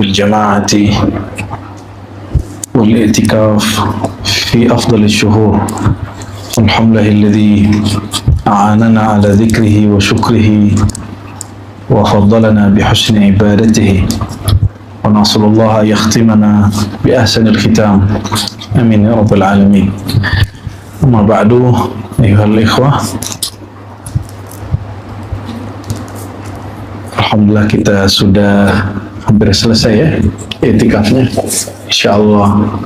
بالجماعة والاعتكاف في أفضل الشهور. الحمد لله الذي أعاننا على ذكره وشكره وفضلنا بحسن عبادته، ونسأل الله أن يختمنا بأحسن الختام، آمين يا رب العالمين. أما بعد أيها الإخوة، alhamdulillah kita sudah hampir selesai ya i'tikafnya. Insyaallah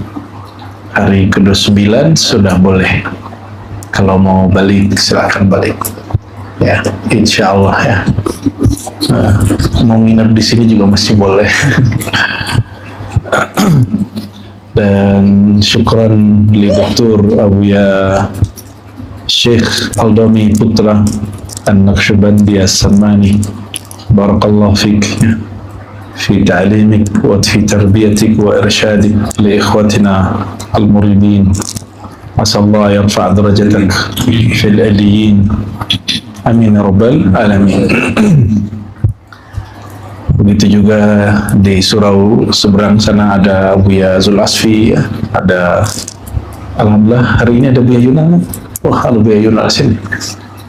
hari ke-29 sudah boleh. Kalau mau balik silakan balik. Ya, insyaallah ya. Mau nginep di sini juga masih boleh. Dan syukran li Dr. Abuya Syekh Aldami Putra An-Naqsyabandi As-Samani, barakallahu fik fi ta'limik wa fi tarbiyatik wa irsyadik li ikhwatina al-muridin. Asallahu yarfa' darajatak fil aliyyin, amin ya rabbal alamin. Begitu juga di surau seberang sana ada Buya Zul Asfi, ada alhamdulillah hari ini ada Buya Yunal. Wah, ada Buya Yunal sini.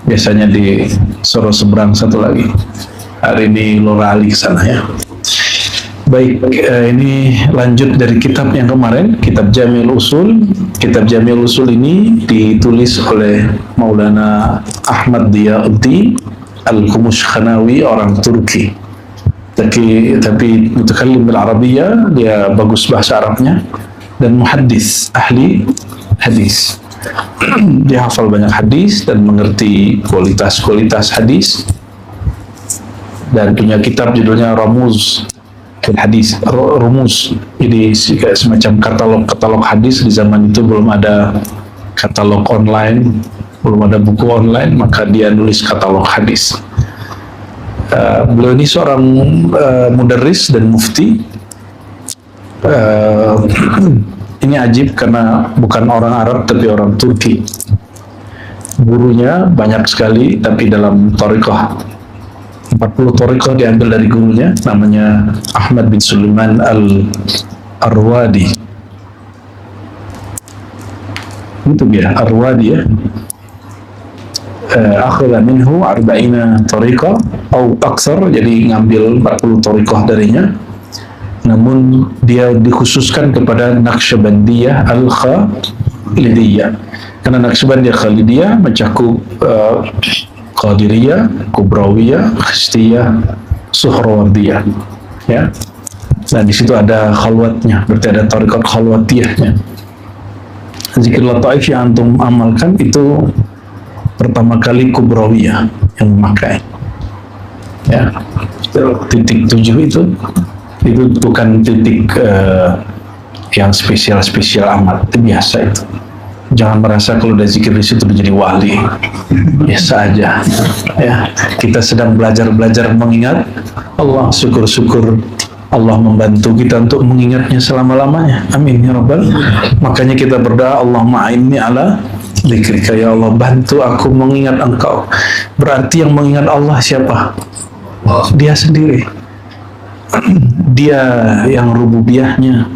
Biasanya di surau seberang satu lagi. Hari ini Lora Ali ke sana ya. Baik, ini lanjut dari kitab yang kemarin, kitab Jami'ul Usul. Kitab Jami'ul Usul ini ditulis oleh Maulana Ahmad Diyauddin Al-Khumushkhanawi, orang Turki. Tapi mutakallim bil Arabiyah, dia bagus bahasa Arabnya, dan muhaddis, ahli hadis. Dia hafal banyak hadis dan mengerti kualitas-kualitas hadis, dan punya kitab judulnya Ramuz fil Hadis, Rumus. Jadi semacam katalog hadis. Di zaman itu belum ada katalog online, belum ada buku online, maka dia nulis katalog hadis. Beliau ini seorang mudarris dan mufti. Ini ajib karena bukan orang Arab tapi orang Turki. Gurunya banyak sekali, tapi dalam thariqah 40 thariqah diambil dari gurunya, namanya Ahmad bin Sulaiman Al-Arwadi. Itu dia, Arwadi ya. Akhadha minhu 40 thariqah atau aksar, jadi ngambil 40 thariqah darinya. Namun dia dikhususkan kepada Naqsyabandiyah Al-Khalidiyah, karena Naqsyabandiyah Khalidiyah mencakup Qadiriyah, Kubrawiyah, Khistiyah, Suhrawardiyah, ya. Dan di situ ada khalwatnya, berarti ada tariqat khalwatiyahnya. Zikir lataif yang antum amalkan itu pertama kali Kubrawiyah yang memakai, ya. Titik 7 itu bukan titik yang spesial amat, itu biasa itu. Jangan merasa kalau udah zikir di situ menjadi wali, biasa aja. Ya, kita sedang belajar mengingat Allah. Syukur-syukur Allah membantu kita untuk mengingatnya selama-lamanya. Amin ya rabbal. Makanya kita berdoa, Allahumma a'inni ala dzikrika, ya Allah bantu aku mengingat Engkau. Berarti yang mengingat Allah siapa? Dia sendiri. Dia yang rububiyahnya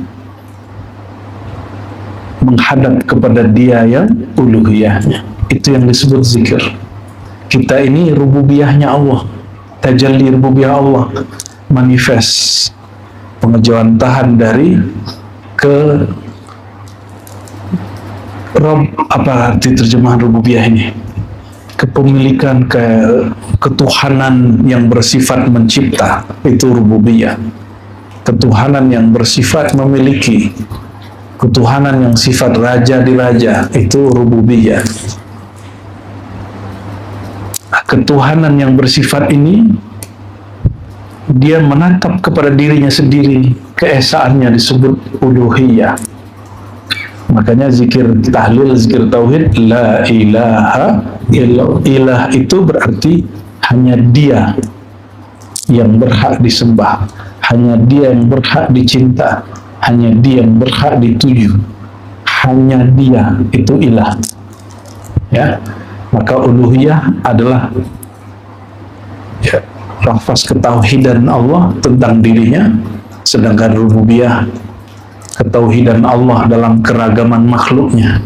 menghadap kepada dia yang uluhiyahnya. Itu yang disebut zikir. Kita ini rububiyahnya Allah, tajalli rububiyah Allah, manifest pengejauhan tahan dari ke Rob. Apa arti terjemahan rububiyah ini? Kepemilikan, ketuhanan yang bersifat mencipta, itu rububiyah. Ketuhanan yang bersifat memiliki, ketuhanan yang sifat raja di raja, itu rububiyah. Ketuhanan yang bersifat ini, dia menatap kepada dirinya sendiri, keesaannya disebut uluhiyah. Makanya zikir tahlil, zikir tauhid, la ilaha illallah. Ilah itu berarti hanya dia yang berhak disembah, hanya dia yang berhak dicinta, hanya dia yang berhak dituju, hanya dia, itu ilah. Ya, maka uluhiyah adalah lafaz ketauhidan Allah tentang dirinya, Sedangkan rububiyah, ketauhidan Allah dalam keragaman makhluknya,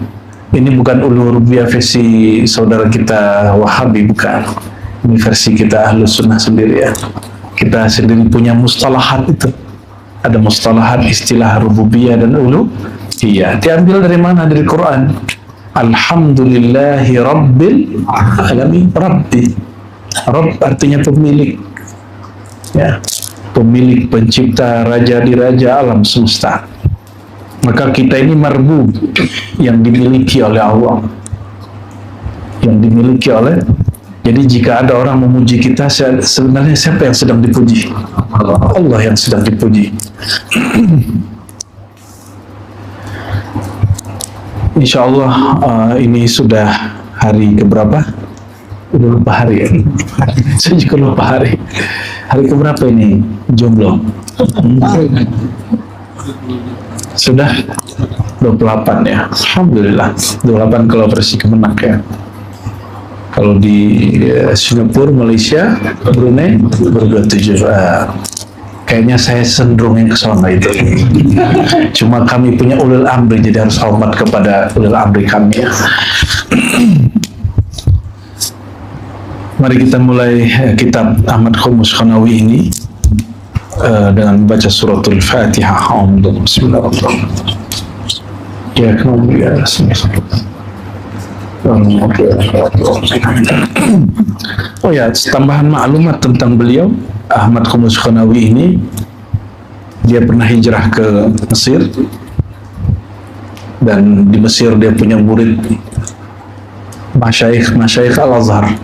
ini bukan uluhiyah versi saudara kita Wahabi, bukan. Ini versi kita Ahlus Sunnah sendiri ya. Kita sendiri punya mustalahat itu. Ada mustalahat istilah rububiyah dan uluhiyah. Diambil dari mana? Dari Quran. Alhamdulillahi Rabbil Alamin. Rabbi. Rabb artinya pemilik. Ya. Pemilik, pencipta, raja di raja alam semesta. Maka kita ini marbub, yang dimiliki oleh Allah, yang dimiliki oleh. Jadi jika ada orang memuji kita, sebenarnya siapa yang sedang dipuji? Allah yang sedang dipuji. Insya Allah ini sudah hari keberapa? Udah lupa hari ya? Saya juga lupa hari. Hari keberapa ini jomblo? Sudah 28 ya. Alhamdulillah. 28 kalau versi Kemenak ya. Kalau di Singapura, Malaysia, Brunei baru 27. Kayaknya saya cenderung yang ke sana itu. Cuma kami punya ulil amri, jadi harus hormat kepada ulil amri kami ya. Mari kita mulai kitab Ahmad Khumus Khanawi ini dengan membaca suratul Fatihah. Bismillahirrahmanirrahim. Ya, kemudian oh ya, tambahan maklumat tentang beliau. Ahmad Khumus Khanawi ini dia pernah hijrah ke Mesir, dan di Mesir dia punya murid masyayikh Al-Azhar.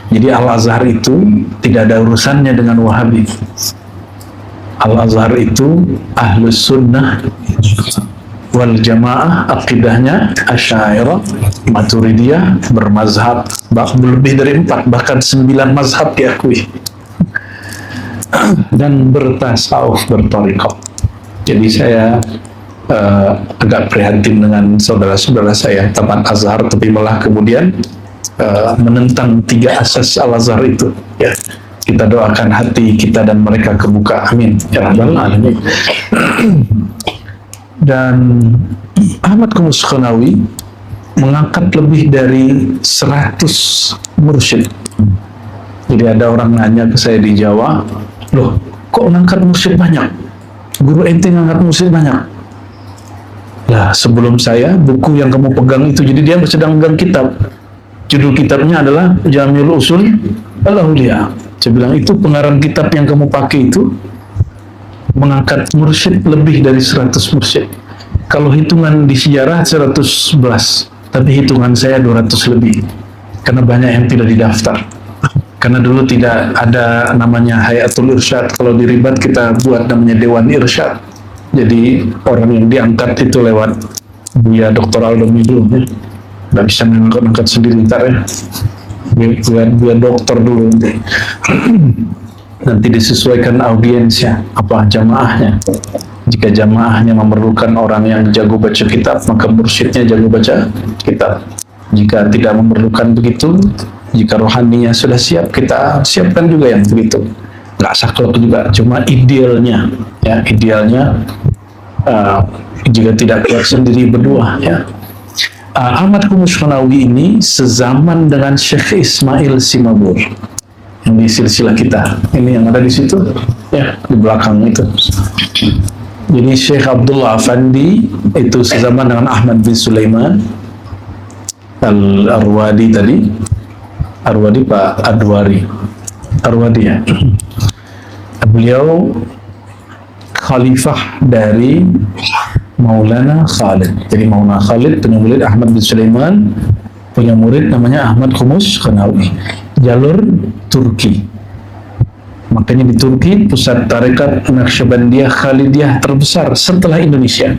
Jadi Al-Azhar itu tidak ada urusannya dengan Wahabi. Al-Azhar itu Ahlus Sunnah wal Jamaah, akidahnya Asy'ariyah, Maturidiyah, bermazhab lebih dari 4 bahkan 9 mazhab diakui, dan bertasawuf, berthariqah. Jadi saya agak prihatin dengan saudara-saudara saya taman Azhar, tapi malah kemudian menentang 3 asas Al-Azhar itu ya. Kita doakan hati kita dan mereka kebuka, amin ya rabbal alamin. Dan Ahmad Khumus Khanawi mengangkat lebih dari 100 mursyid. Jadi ada orang nanya ke saya di Jawa, loh kok mengangkat mursyid banyak? Guru ente ngangkat mursyid banyak? Nah, sebelum saya, buku yang kamu pegang itu, jadi dia sedang megang kitab. Judul kitabnya adalah Jami'ul Usul Al-Awliya. Saya bilang, itu pengarang kitab yang kamu pakai itu mengangkat mursyid lebih dari 100 mursyid. Kalau hitungan di sejarah 111, tapi hitungan saya 200 lebih. Karena banyak yang tidak didaftar. Karena dulu tidak ada namanya Hayatul Irsyad. Kalau di Ribat kita buat namanya Dewan Irsyad. Jadi orang yang diangkat itu lewat Buya Dr. Aldo Midu. Nggak bisa mengangkat sendiri ntar ya. Buya dokter dulu nanti disesuaikan audiensnya, apa jamaahnya. Jika jamaahnya memerlukan orang yang jago baca kitab, maka mursyidnya jago baca kitab. Jika tidak memerlukan begitu, jika rohaninya sudah siap, kita siapkan juga yang begitu. Nggak saklek juga, cuma idealnya ya, idealnya jika tidak kuat sendiri berdua ya. Ahmad Khumus Khanawi ini sezaman dengan Syekh Ismail Simabur yang di silsilah kita ini, yang ada di situ ya, di belakang itu. Jadi Syekh Abdullah Afandi itu sezaman dengan Ahmad bin Sulaiman Al-Arwadi tadi. Arwadi Pak Arwadi ya. Beliau khalifah dari Maulana Khalid. Jadi Maulana Khalid punya murid Ahmad bin Sulaiman, punya murid namanya Ahmad Khumus Khanawi. Jalur Turki. Makanya di Turki pusat tarekat Naqsyabandiyah Khalidiyah terbesar setelah Indonesia.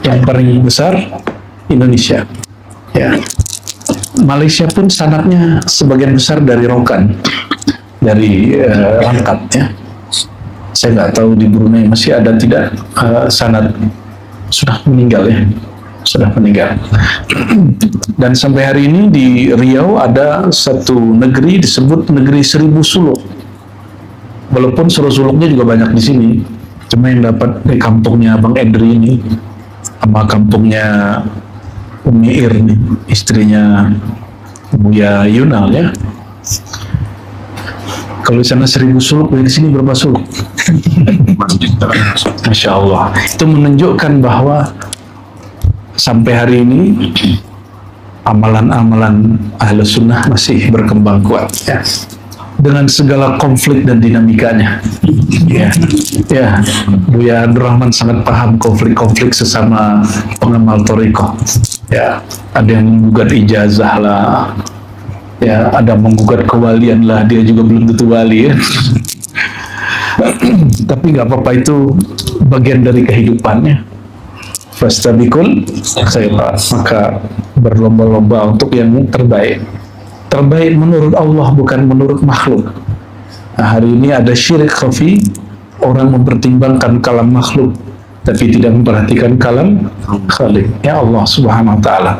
Yang paling besar Indonesia. Ya. Malaysia pun sanadnya sebagian besar dari Rokan, dari Langkat ya. Saya nggak tahu di Brunei masih ada tidak sanad, sudah meninggal ya, sudah meninggal. Dan sampai hari ini di Riau ada satu negeri disebut negeri 1000 suluk. Walaupun suruh suluknya juga banyak di sini, cuma yang dapat di kampungnya Bang Edri ini sama kampungnya Umi Ir nih, istrinya Buya Yunal ya. Kalau di sana 1000 suluk, di sini berapa suluk? Masya Allah. Itu menunjukkan bahwa sampai hari ini amalan-amalan ahlu sunnah masih berkembang kuat ya, dengan segala konflik dan dinamikanya ya. Ya, Buya Abdurrahman sangat paham konflik-konflik sesama pengamal thariqah ya. Ada yang menggugat ijazah lah ya, ada menggugat kewalian lah, dia juga belum tentu wali ya. Tapi nggak apa-apa, itu bagian dari kehidupannya. Fastabikul khairat, maka berlomba-lomba untuk yang terbaik. Terbaik menurut Allah, bukan menurut makhluk. Nah, hari ini ada syirik khafi, orang mempertimbangkan kalam makhluk tapi tidak memperhatikan kalam Khalik, ya Allah Subhanahu wa taala.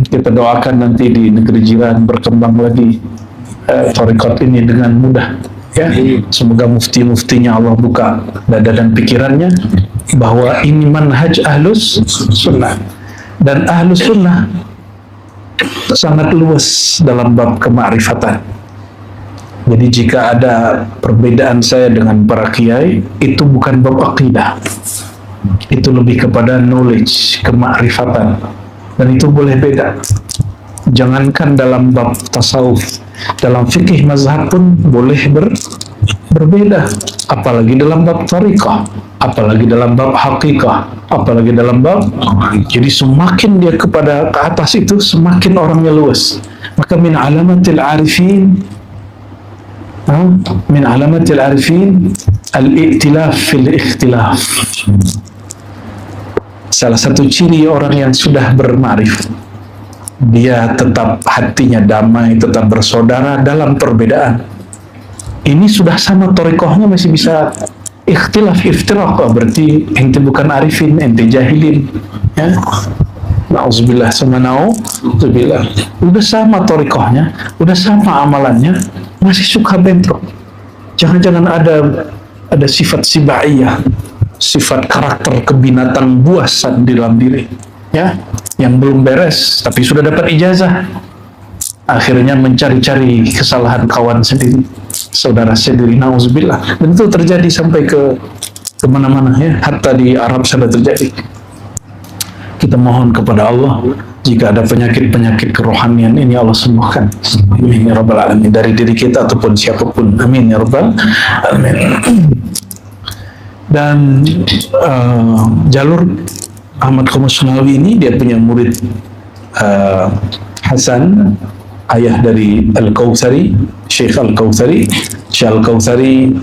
Kita doakan nanti di negeri jiran berkembang lagi thariqat ini dengan mudah ya. Semoga mufti-muftinya Allah buka dada dan pikirannya bahwa ini manhaj ahlus sunnah, dan ahlus sunnah sangat luas dalam bab kemakrifatan. Jadi jika ada perbedaan saya dengan para kiai, itu bukan bab akidah, itu lebih kepada knowledge, kemakrifatan, dan itu boleh beda. Jangankan dalam bab tasawuf, dalam fikih mazhab pun boleh berbeda, apalagi dalam bab tariqah, apalagi dalam bab hakikah, apalagi dalam bab. Jadi semakin dia kepada ke atas itu, semakin orangnya luas. Maka min alamatil arifin al-i'tilaf fil ikhtilaf. Salah satu ciri orang yang sudah berma'rifat, dia tetap hatinya damai, tetap bersaudara dalam perbedaan. Ini sudah sama thariqahnya masih bisa ikhtilaf, iftiraq, berarti ente bukan arifin, ente jahilin ya. Na'udzubillah, udah sama thariqahnya, udah sama amalannya, masih suka bentrok. Jangan-jangan ada sifat sibaiyah, sifat karakter kebinatang buasan di dalam diri ya, yang belum beres tapi sudah dapat ijazah, akhirnya mencari-cari kesalahan kawan sendiri, saudara sendiri. Na'udzubillah. Dan itu terjadi sampai ke mana-mana ya, hatta di Arab sudah terjadi. Kita mohon kepada Allah, jika ada penyakit-penyakit kerohanian ini Allah sembuhkan. Amin ya rabbal alamin, dari diri kita ataupun siapapun. Amin ya rabbal alamin. Dan jalur Ahmad Khomesunawi ini, dia punya murid Hasan, ayah dari Al-Kautsari, Syekh Al-Kautsari. Syekh Al-Kautsari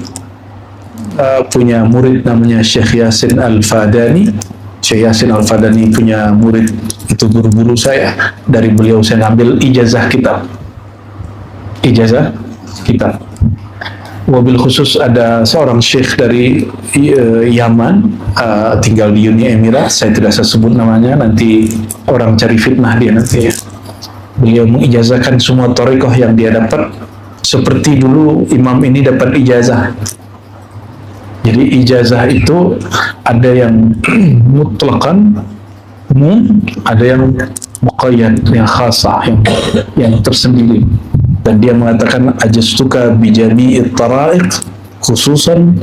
punya murid namanya Syekh Yasin Al-Fadani. Syekh Yasin Al-Fadani punya murid, itu guru-guru saya. Dari beliau saya ambil ijazah kitab. Wabil khusus ada seorang syekh dari Yaman, tinggal di Uni Emirat, saya tidak saya sebut namanya, nanti orang cari fitnah dia nanti ya. Beliau mengijazahkan semua thariqah yang dia dapat, seperti dulu imam ini dapat ijazah. Jadi ijazah itu ada yang mutlaqan, ada yang muqayyad, yang khasah, yang tersendiri. Dan dia mengatakan ajastuka bi jami'it tara'iq khususan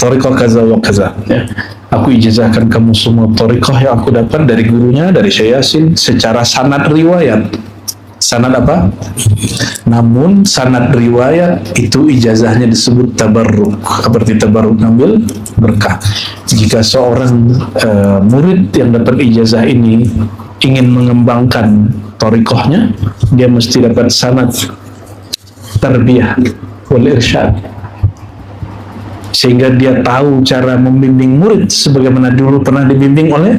tariqah kaza wa kaza ya. Aku ijazahkan kamu semua thariqah yang aku dapat dari gurunya, dari Syekh Yasin, secara sanad riwayat. Sanad apa? Namun sanad riwayat itu ijazahnya disebut tabarruk, seperti tabarruk ngambil berkah. Jika seorang murid yang dapat ijazah ini ingin mengembangkan thariqahnya, dia mesti dapat sanad tarbiyah wal irsyad, sehingga dia tahu cara membimbing murid sebagaimana dulu pernah dibimbing oleh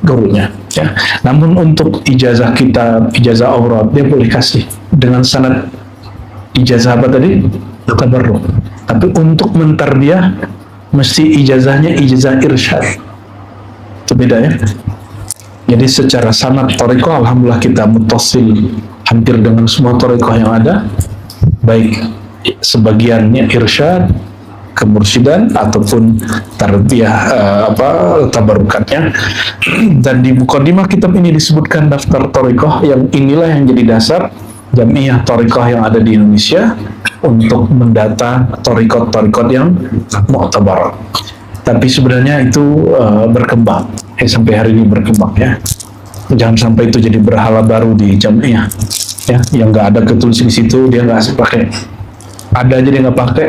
gurunya ya. Namun untuk ijazah kitab, ijazah aurat, dia boleh kasih dengan sanad ijazah apa tadi? Tabarruk. Tapi untuk mentarbiyah mesti ijazahnya ijazah irsyad. Itu beda ya. Jadi secara sanad thariqah alhamdulillah kita muttasil hampir dengan semua thariqah yang ada, baik sebagiannya irsyad, kemursidan ataupun tarbiyah tabarukatnya. Dan di mukadimah kitab ini disebutkan daftar thariqah, yang inilah yang jadi dasar Jam'iyah Thariqah yang ada di Indonesia untuk mendata thariqat-thariqat yang mu'tabar. Tapi sebenarnya itu berkembang, sampai hari ini berkembang ya. Jangan sampai itu jadi berhala baru di Jam'iyah ya, yang nggak ada ketulis di situ dia nggak pakai, ada aja dia nggak pakai.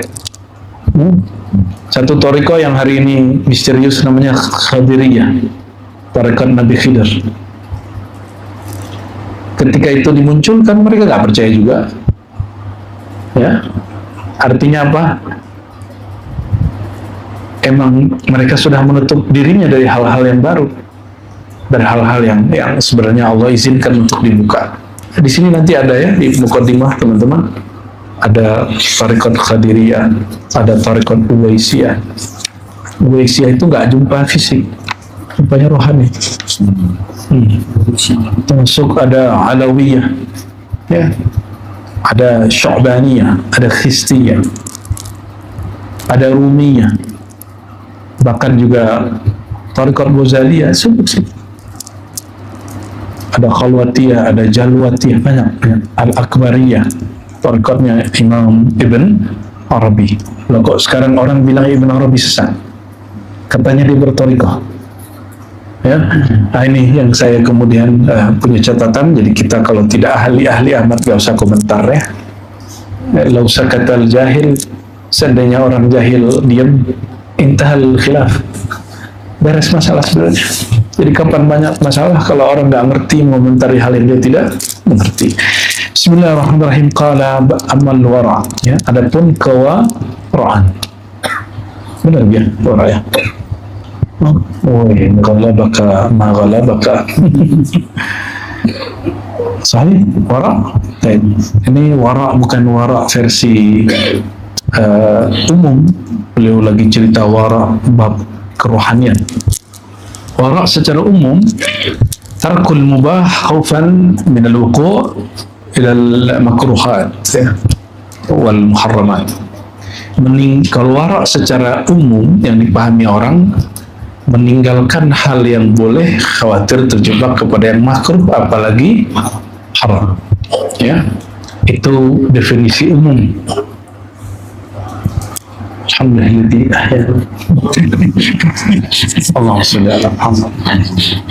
Satu thariqah yang hari ini misterius namanya Khadiriyah, thariqat Nabi Khidir. Ketika itu dimunculkan mereka nggak percaya juga, ya. Artinya apa? Emang mereka sudah menutup dirinya dari hal-hal yang baru, dari hal-hal yang sebenarnya Allah izinkan untuk dibuka. Di sini nanti ada ya di mukadimah teman-teman, ada thariqat Qadiriyah, ada thariqat Uwaisiyah. Uwaisiyah itu nggak jumpa fisik, jumpanya rohani. Termasuk ada Alawiyah, ya, ada Syu'baniyah, ada Khistiyah, ada Rumiyah, bahkan juga thariqat Ghazaliyah, ada Khalwatiyah, ada Jalwatiyah, banyak. Al-Akbariyah, thariqatnya Imam Ibn Arabi. Loh, kok sekarang orang bilang Ibn Arabi sesat? Katanya dia berthariqah. Ya, nah ini yang saya kemudian punya catatan. Jadi kita kalau tidak ahli-ahli amat gak usah komentar ya. Lau sakatal jahil, seandainya orang jahil diam, intahal khilaf, beres masalah sebenarnya. Jadi kapan banyak masalah kalau orang nggak ngerti mengomentari hal yang dia tidak mengerti. Bismillahirrahmanirrahim. Qala amal wara, ya, adapun kewaraan. Benar ya, wara ya. Ghalabaka ma ghalabaka. Sahih, wara. Ini wara bukan wara versi umum. Beliau lagi cerita wara bab kerohanian. Wara secara umum tarkul mubah khaufan min al-wuqu' ila al-makruhat wal muharramat. Kalau wara secara umum yang dipahami orang, meninggalkan hal yang boleh, khawatir terjebak kepada yang makruh, apalagi haram. Ya, itu definisi umum. Alhamdulillah. Allahumma sholli ala Muhammad.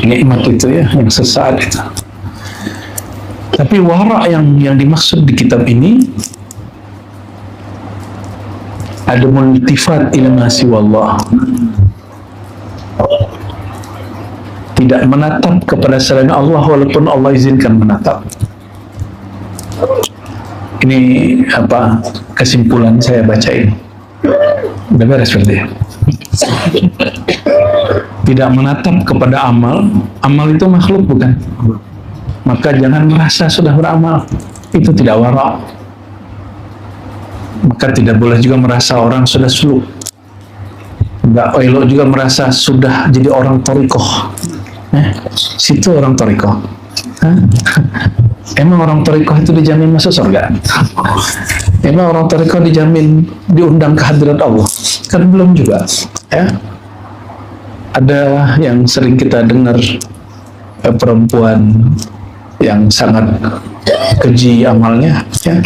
Nikmat itu ya, yang sesaat itu. Tapi wara yang dimaksud di kitab ini ada multifat ila ma siwallah. Tidak menatap kepada selain Allah walaupun Allah izinkan menatap. Ini apa kesimpulan saya baca ini. Udah beres berarti. Tidak menatap kepada amal. Amal itu makhluk bukan? Maka jangan merasa sudah beramal. Itu tidak wara. Maka tidak boleh juga merasa orang sudah suluk. Enggak elok juga merasa sudah jadi orang thariqah. Situ orang thariqah. Emang orang thariqah itu dijamin masuk surga? Emang orang thariqah dijamin diundang ke hadirat Allah? Kan belum juga. Ya. Ada yang sering kita dengar, perempuan yang sangat keji amalnya, ya.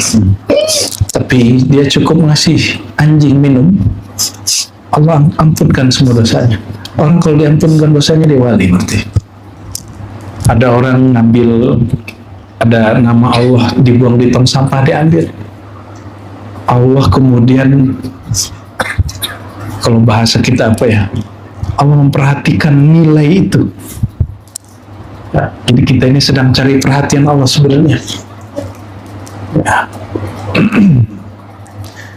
Tapi dia cukup ngasih anjing minum, Allah ampunkan semua dosanya. Orang kalau diampunkan dosanya dia wali berarti. Ada orang ngambil, ada nama Allah dibuang di tong sampah, diambil. Allah kemudian, kalau bahasa kita apa ya, Allah memperhatikan nilai itu. Ya, jadi kita ini sedang cari perhatian Allah sebenarnya. Ya.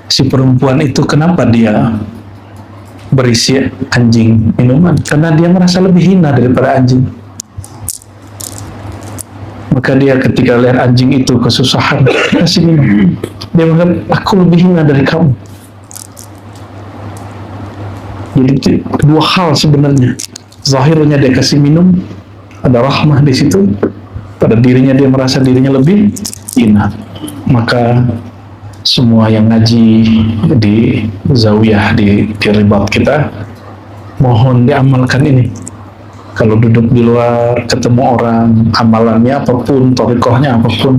Si perempuan itu kenapa dia berisi anjing minuman? Karena dia merasa lebih hina daripada anjing. Maka dia ketika lihat anjing itu kesusahan, kasih minum. Dia mengatakan, aku lebih hina dari kamu. Jadi dua hal sebenarnya. Zahirnya dia kasih minum, ada rahmah di situ. Pada dirinya dia merasa dirinya lebih hina. Maka semua yang ngaji di zawiyah di ribat kita, mohon diamalkan ini. Kalau duduk di luar ketemu orang, amalannya apapun, thariqahnya apapun,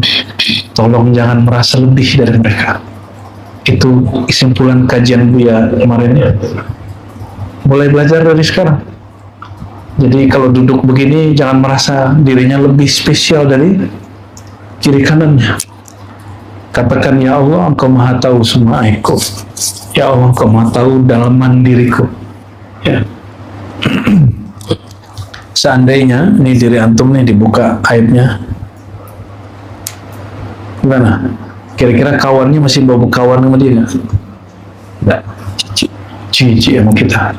tolong jangan merasa lebih dari mereka. Itu kesimpulan kajian Buya kemarin ya. Mulai belajar dari sekarang. Jadi kalau duduk begini jangan merasa dirinya lebih spesial dari kiri kanannya. Katakan, ya Allah, Engkau maha tahu semua aibku. Ya Allah, Engkau maha tahu dalaman diriku. Ya. Seandainya nih diri antum nih dibuka aibnya, gimana? Kira-kira kawannya masih bawa kawan sama dia nggak? Nggak. Cici sama kita.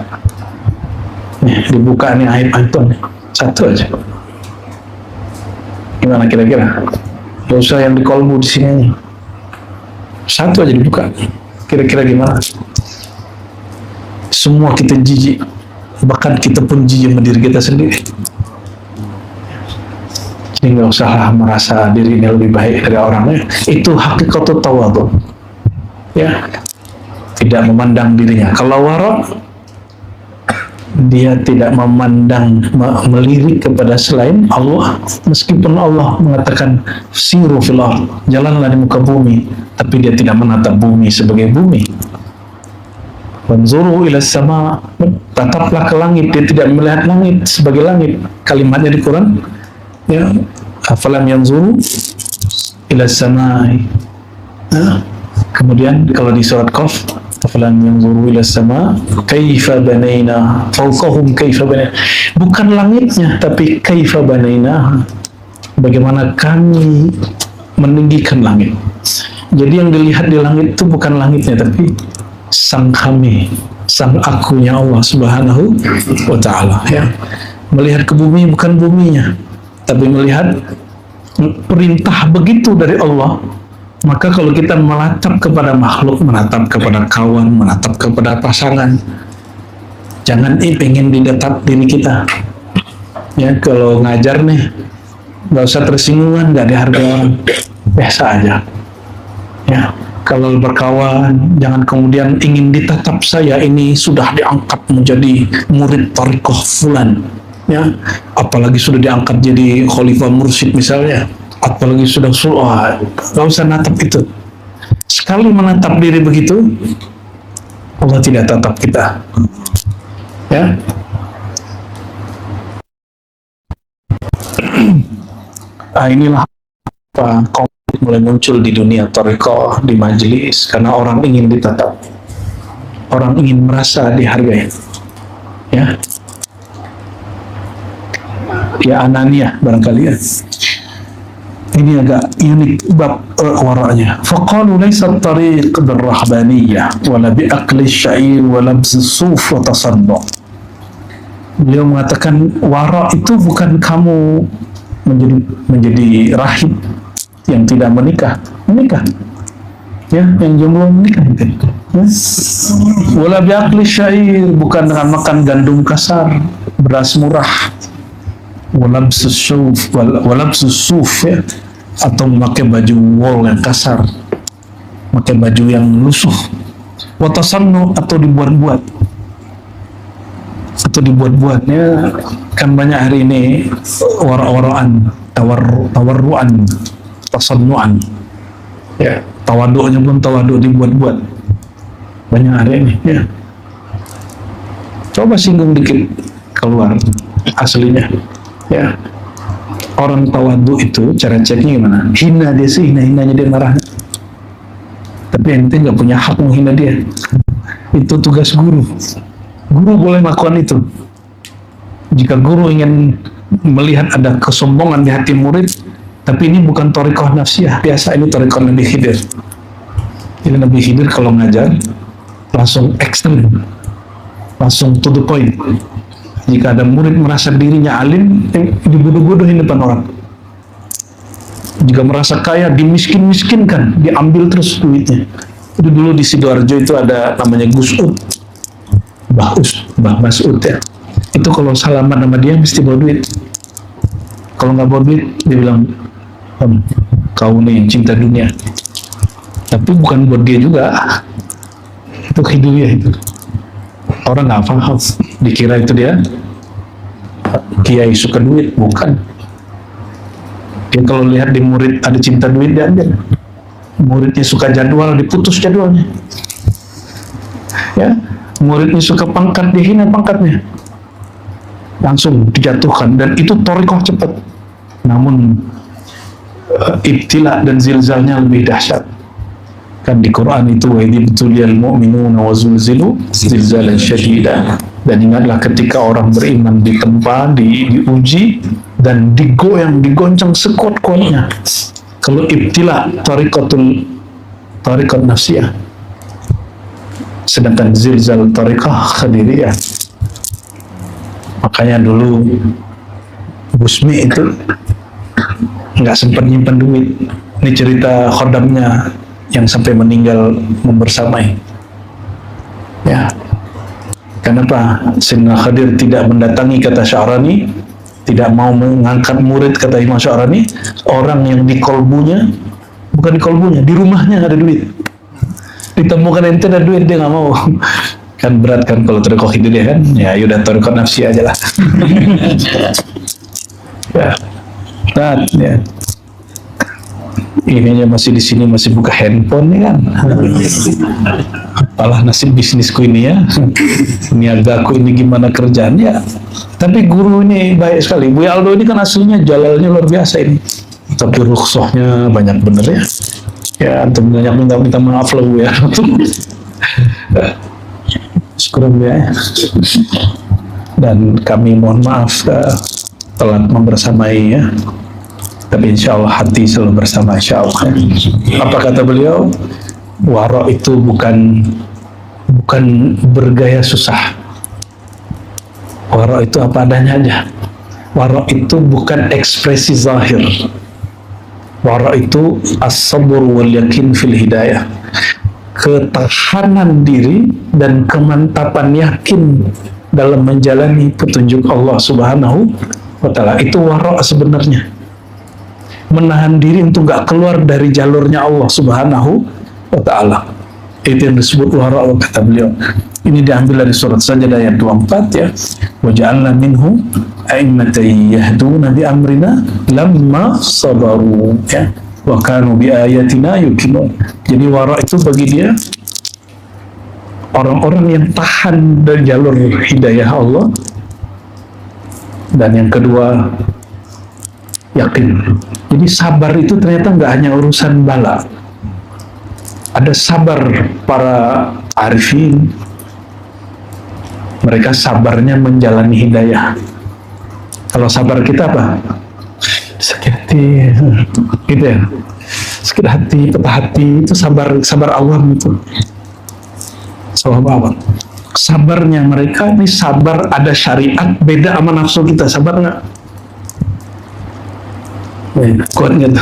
Nih dibuka nih aib antum nih, satu aja. Gimana kira-kira? Gak usah yang di kolbu di sini nih. Satu aja dibuka. Kira-kira gimana? Semua kita jijik. Bahkan kita pun jijik sama diri kita sendiri. Jadi nggak usah merasa diri ini lebih baik dari orangnya. Itu hakikat tawadhu. Ya, tidak memandang dirinya. Kalau wara, dia tidak memandang, melirik kepada selain Allah. Meskipun Allah mengatakan siru fil ardh, jalanlah di muka bumi, tapi dia tidak menatap bumi sebagai bumi. Wanzuru ila sama, tataplah ke langit, dia tidak melihat langit sebagai langit. Kalimatnya di Quran, ya, afalam yanzuru ila samai. Kemudian kalau di surat Qaf, afalam yanzuru ila sama, kaifa banaina fawqahum kaifa banaina. Bukan langitnya, tapi kaifa banaina. Bagaimana kami meninggikan langit. Jadi yang dilihat di langit itu bukan langitnya, tapi sang kami, sang akunya Allah Subhanahu wa ta'ala, ya. Melihat ke bumi bukan buminya, tapi melihat perintah begitu dari Allah. Maka kalau kita menatap kepada makhluk, menatap kepada kawan, menatap kepada pasangan, jangan pengen didatap diri kita. Ya, kalau ngajar nih, nggak usah tersinggungan, nggak dihargai orang, biasa aja. Ya, kalau berkawan, jangan kemudian ingin ditatap, saya ini sudah diangkat menjadi murid thariqah fulan, ya, apalagi sudah diangkat jadi khalifah mursyid misalnya, apalagi sudah nggak usah natap itu. Sekali menatap diri begitu, Allah tidak tatap kita. Ya. Inilah apa mulai muncul di dunia thariqah, di majelis, karena orang ingin ditatap, orang ingin merasa dihargai. Ya, ya ananiyah barangkali ya. Ini agak unik bab waranya. Faqalu laysa at-tariq bir-rahbaniyah wala bi-aqli asy-sya'ir wa labz as-suf wa tasaddu. Beliau mengatakan wara itu bukan kamu menjadi rahib yang tidak menikah, ya, yang jomblo menikah, ya. Wala bi'aqli syair, bukan dengan makan gandum kasar, beras murah, walabsus suf, ya, atau memakai baju wol yang kasar, pakai baju yang lusuh, watasannu, atau dibuat-buat, ya. Kan banyak hari ini wara-waraan, tawarruan, tasannuan, ya, tawaduknya pun tawaduk dibuat-buat banyak hari ini, ya. Coba singgung dikit keluar aslinya, ya. Orang tawaduk itu cara ceknya gimana? Hina dia sih, hina-hinanya dia marah, tapi ente nggak punya hak menghina dia. Itu tugas guru. Guru boleh melakukan itu. Jika guru ingin melihat ada kesombongan di hati murid, tapi ini bukan thariqah nafsiyah, biasa ini thariqah Nabi Khidir. Jadi Nabi Khidir kalau ngajar langsung ekstrem, langsung to the point. Jika ada murid merasa dirinya alim, dibodoh-bodohin depan orang. Jika merasa kaya, dimiskin-miskinkan, diambil terus duitnya. Itu dulu di Sidoarjo itu ada namanya Gus Ud, Mbah Mas'ud, ya. Itu kalau salaman sama dia mesti bawa duit. Kalau nggak bawa duit, dia bilang, kau nih yang cinta dunia. Tapi bukan buat dia juga, itu hidupnya itu. Orang nggak paham, dikira itu dia kiai suka duit, bukan. Dia kalau lihat di murid ada cinta duit, dia ambil. Muridnya suka jadwal, diputus jadwalnya. Ya, muridnya suka pangkat, dihina pangkatnya, langsung dijatuhkan. Dan itu thariqah cepat. Namun ibtila dan zilzalnya lebih dahsyat. Kan di Quran itu wa idh tuliyal mu'minuna wa zulzilu zilzalan syadida. Dan ingatlah ketika orang beriman ditempa, diuji dan digoncang sekuat-kuatnya. Kalau ibtila tariqat nafsiyah, sedangkan zilzal tariqah khadiriyah. Makanya dulu Busmi itu nggak sempat nyimpan duit. Ini cerita khodamnya yang sampai meninggal membersamai. Ya, kenapa Sayyidina Khadir tidak mendatangi, kata Sya'rani, tidak mau mengangkat murid, kata Imam Sya'rani, orang yang di kolbunya, bukan di kolbunya, di rumahnya ada duit. Ditemukan ente ada duit, dia nggak mau. Kan berat kan kalau thariqah hidup dia kan, ya yaudah thariqah nafsi aja lah. Ya, nah, ya. Ininya masih di sini masih buka handphone nih kan. Apalah nasib bisnisku ini ya. Niagaku ini gimana kerjaannya. Tapi guru ini baik sekali. Bu Aldo ini kan aslinya jalalnya luar biasa ini. Tapi rukhsahnya banyak bener ya. Ya, antum banyak minta maaf lah Bu ya. Syukur ya. Dan kami mohon maaf telat membersamai ya. Tapi insya Allah hati selalu bersama, insya Allah. Apa kata beliau? Wara itu bukan bergaya susah. Wara itu apa adanya aja. Wara itu bukan ekspresi zahir. Wara itu as-sabr wal yakin fil hidayah. Ketahanan diri dan kemantapan yakin dalam menjalani petunjuk Allah Subhanahu wa Ta'ala. Itu wara sebenarnya. Menahan diri untuk nggak keluar dari jalurnya Allah Subhanahu wa Ta'ala. Itu yang disebut wara, kata beliau. Ini diambil dari surat Sajdah ayat 24 ya. Wa ja'alna minhum a'immatan yahduna bi amrina lamma sabaru ya. Wa kanu bi ayatina yuqinun. Jadi wara itu bagi dia orang-orang yang tahan dari jalur hidayah Allah. Dan yang kedua, yakin. Jadi sabar itu ternyata nggak hanya urusan bala. Ada sabar para arifin. Mereka sabarnya menjalani hidayah. Kalau sabar kita apa? Sakit hati, gitu ya. Sakit hati, patah hati, itu sabar awam itu. Sabar awam. Sabarnya mereka ini sabar ada syariat, beda sama nafsu kita. Sabar nggak? Kuat gitu.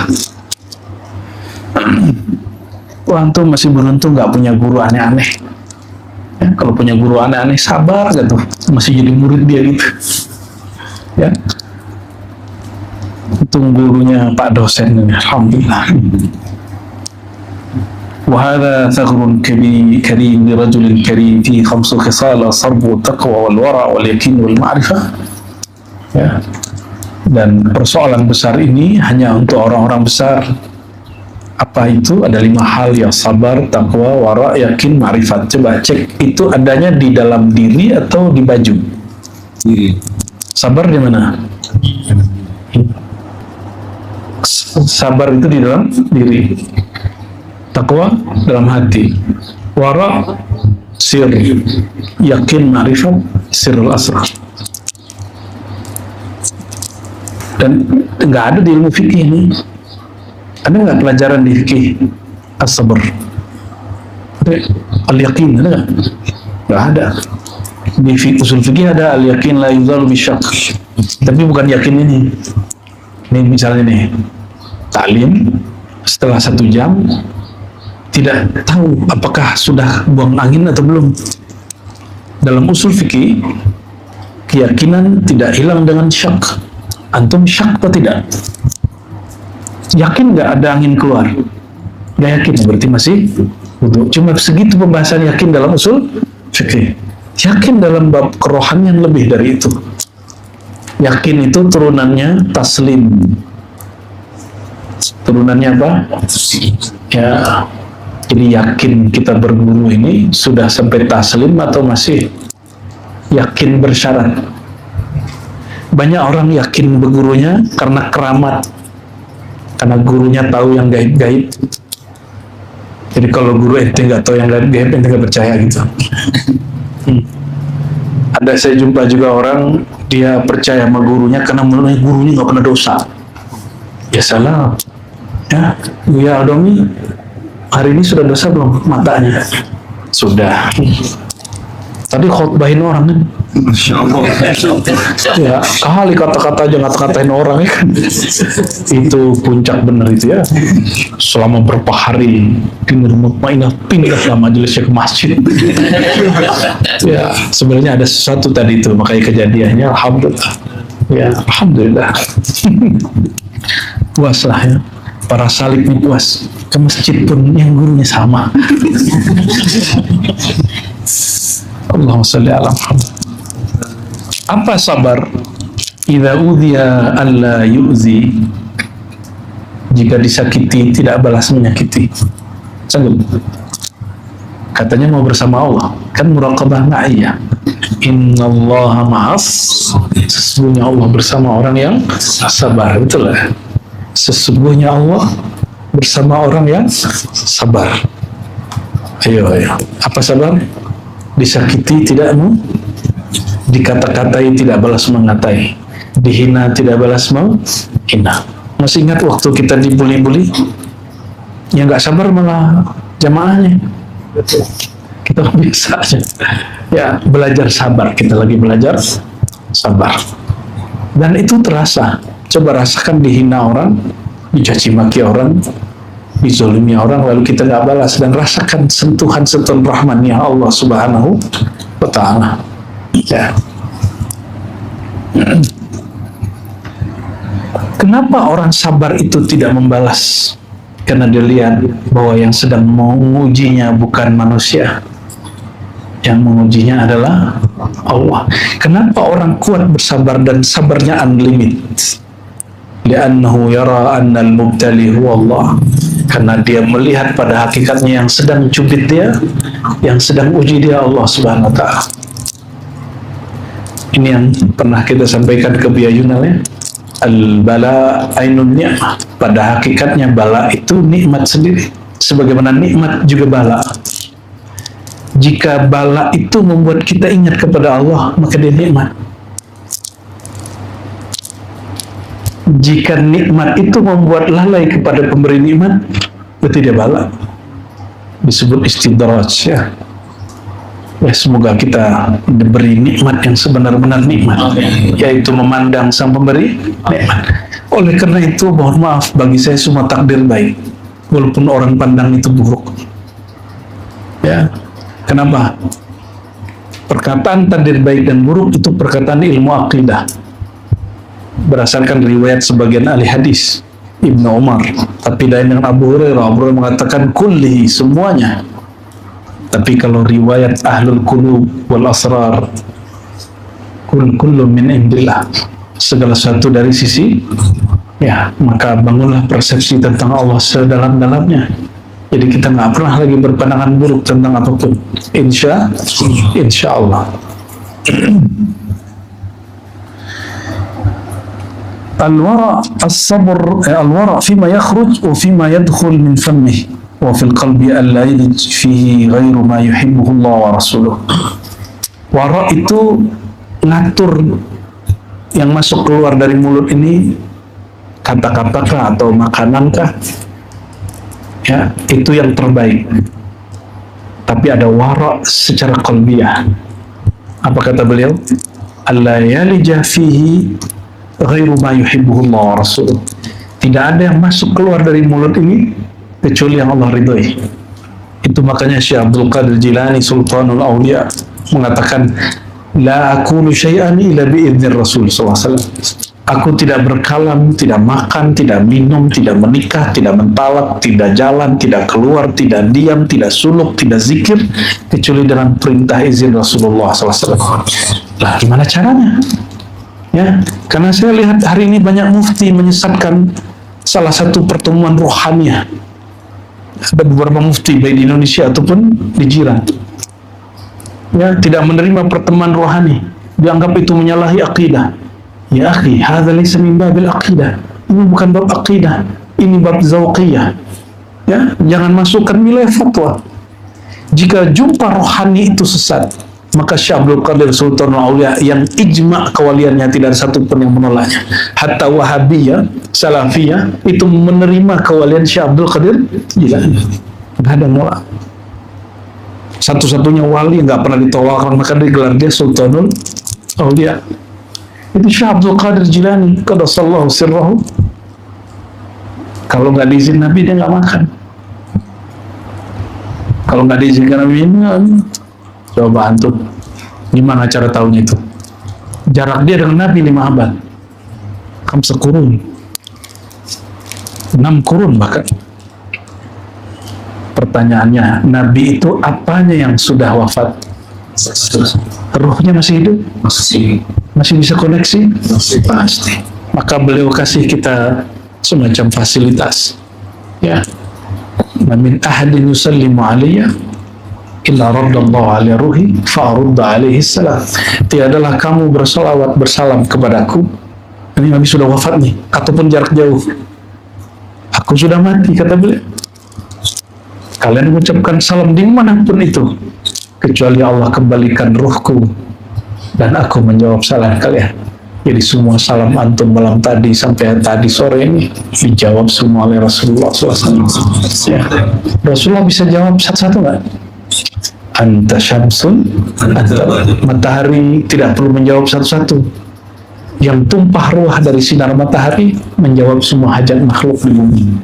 Wah, antum masih beruntung nggak punya guru aneh-aneh. Ya, kalau punya guru aneh-aneh sabar gitu, masih jadi murid dia gitu. Ya, itu gurunya Pak dosen ini, alhamdulillah. وهذا ثغر كريم لرجل كريم فيه 5 خصال الصبر والتقوى والورع واليقين والمعرفة. Ya. Dan persoalan besar ini hanya untuk orang-orang besar. Apa itu? Ada 5 hal ya: sabar, takwa, wara, yakin, ma'rifat. Coba cek itu adanya di dalam diri atau di baju? Diri. Sabar di mana? Sabar itu di dalam diri. Takwa dalam hati. Wara sir. Yakin, ma'rifat, sirrul asrar. Dan nggak ada di ilmu fikih ini. Ada nggak pelajaran di fikih as-sabr? Al-yakin ada nggak? Nggak ada. Di usul fikih ada al-yakin la yuzalu bisyak. Tapi bukan yakin ini. Ini misalnya nih, taklim setelah 1 jam tidak tahu apakah sudah buang angin atau belum. Dalam usul fikih, keyakinan tidak hilang dengan syak. Antum syak atau tidak? Yakin nggak ada angin keluar? Nggak yakin berarti masih wudu. Cuma segitu pembahasan yakin dalam usul fikih. Yakin dalam bab kerohanian lebih dari itu. Yakin itu turunannya taslim. Turunannya apa? Ya. Jadi yakin kita berguru ini sudah sampai taslim atau masih yakin bersyarat? Banyak orang yakin bergurunya karena keramat, karena gurunya tahu yang gaib-gaib. Jadi kalau guru ente nggak tahu yang gaib-gaib, ente nggak percaya gitu. Ada saya jumpa juga orang, dia percaya sama gurunya karena menurut gurunya nggak pernah dosa. Ya salah. Ya Aldomi, hari ini sudah dosa belum matanya? Sudah. Tadi khotbahin orang kan? Masya Allah. Ya, kali kata-kata aja ngata-katain orang ya kan. Itu puncak bener itu ya. Selama berapa hari di Mutmainah pindahlah majelisnya ke masjid. Ya, sebenarnya ada sesuatu tadi itu, makanya kejadiannya alhamdulillah. Ya, alhamdulillah. Puas lah ya. Para salik nih puas. Ke masjid pun yang gurunya sama. Allahumma sholli ala Muhammad. Apa sabar? Idza udhiya alla yu'zi. Jika disakiti tidak balas menyakiti. Sanggup? Katanya mau bersama Allah. Kan muraqabah ma'iyah. Innallaha ma'as. Sesungguhnya Allah bersama orang yang sabar. Betul lah. Sesungguhnya Allah bersama orang yang sabar. Ayo. Apa sabar? Disakiti tidak mau, dikata-katai tidak balas mengatai, dihina tidak balas menghina. Masih ingat waktu kita dibuli-buli? Yang nggak sabar malah jamaahnya. Kita biasa aja. Ya, belajar sabar. Kita lagi belajar sabar. Dan itu terasa. Coba rasakan dihina orang, dicaci maki orang, dizolimi orang, lalu kita nggak balas, dan rasakan sentuhan-sentuhan rahmannya Allah Subhanahu wa Ta'ala. Ya. Kenapa orang sabar itu tidak membalas? Karena dia lihat bahwa yang sedang mengujinya bukan manusia, yang mengujinya adalah Allah. Kenapa orang kuat bersabar dan sabarnya unlimited? Li'annahu yara annal mubtali huwa Allah. Karena dia melihat pada hakikatnya yang sedang cubit dia, yang sedang uji dia Allah Subhanahu wa Ta'ala. Ini yang pernah kita sampaikan ke Buya Yunal ya. Al-bala ainun ni'mah. Pada hakikatnya bala itu nikmat sendiri. Sebagaimana nikmat juga bala. Jika bala itu membuat kita ingat kepada Allah, maka dia nikmat. Jika nikmat itu membuat lalai kepada pemberi nikmat, berarti dia bala. Disebut istidraj ya. Semoga kita diberi nikmat yang sebenar-benar nikmat, yaitu memandang sang pemberi nikmat. Oleh karena itu, mohon maaf, bagi saya semua takdir baik, walaupun orang pandang itu buruk. Ya, kenapa? Perkataan takdir baik dan buruk itu perkataan ilmu akidah. Berdasarkan riwayat sebagian ahli hadis, Ibnu Umar, tapi lain dengan Abu Hurairah. Abu Hurairah mengatakan kullihi, semuanya. Tapi kalau riwayat ahlul qulub wal asrar, kullu min indillah, segala sesuatu dari sisi, ya, maka bangunlah persepsi tentang Allah sedalam-dalamnya. Jadi kita nggak pernah lagi berpandangan buruk tentang apapun. Insya Allah. Al-wara' as-sabr, al-wara' fima yakhruj wa fima yadkhul min fammih wa fil qalbi alla yalij fihi ghairu ma yuhibbuhu Allah wa rasuluh. Wara' itu ngatur yang masuk keluar dari mulut ini, kata-kata kah atau makanan kah, ya, itu yang terbaik. Tapi ada wara' secara qalbiyah. Apa kata beliau? Alla yalija fihi ghairu ma yuhibbuhu Allah wa rasuluh. Tidak ada yang masuk keluar dari mulut ini kecuali yang Allah ridhoi. Itu makanya Syekh Abdul Qadir Jilani Sultanul Auliya mengatakan, la aqulu syai'an illa bi'idznir Rasul sallallahu alaihi wasallam. Aku tidak berkalam, tidak makan, tidak minum, tidak menikah, tidak mentalak, tidak jalan, tidak keluar, tidak diam, tidak suluk, tidak zikir, kecuali dengan perintah izin Rasulullah SAW. Lah, gimana caranya? Ya, karena saya lihat hari ini banyak mufti menyesatkan salah satu pertemuan rohaninya. Ada beberapa mufti baik di Indonesia ataupun di jiran. Ya, tidak menerima pertemuan rohani, dianggap itu menyalahi akidah. Ya akhi, hadza laysa min babil aqidah. Ini bukan bab aqidah, ini bab zauqiyah. Ya, jangan masukkan wilayah fatwa. Jika jumpa rohani itu sesat, maka Syekh Abdul Qadir Sultanul Aulia yang ijma' kewaliannya tidak ada satu pun yang menolaknya. Hatta Wahabiyah, Salafiyah itu menerima kewalian Syekh Abdul Qadir Jilani. Enggak ada nolak. Satu-satunya wali yang enggak pernah ditolak, maka digelar dia Sultanul Aulia. Itu Syekh Abdul Qadir Jilani, qaddasallahu sirrahu. Kalau nggak diizin Nabi dia nggak makan. Kalau nggak diizinkan Nabi ini, coba antum gimana cara tahunya itu? Jarak dia dengan Nabi 5 abad, 5 kurun, 6 kurun bahkan. Pertanyaannya, Nabi itu apanya yang sudah wafat? Ruhnya masih hidup? Masih bisa koneksi? Pasti. Maka beliau kasih kita semacam fasilitas. Ya. Min ahadin yusallimu alaiya illa raddallahu alaihi ruhi fa'arudda alaihi salam. Tiadalah kamu bersalawat bersalam kepadaku. Ini Nabi sudah wafat nih, ataupun jarak jauh. Aku sudah mati, kata beliau. Kalian mengucapkan salam dimanapun itu, kecuali Allah kembalikan ruhku dan aku menjawab salam kalian. Jadi semua salam antum malam tadi sampai tadi sore ini dijawab semua oleh Rasulullah SAW. Ya. Rasulullah bisa jawab satu-satu nggak? Anta syamsun, anta matahari, tidak perlu menjawab satu-satu. Yang tumpah ruah dari sinar matahari menjawab semua hajat makhluk di bumi.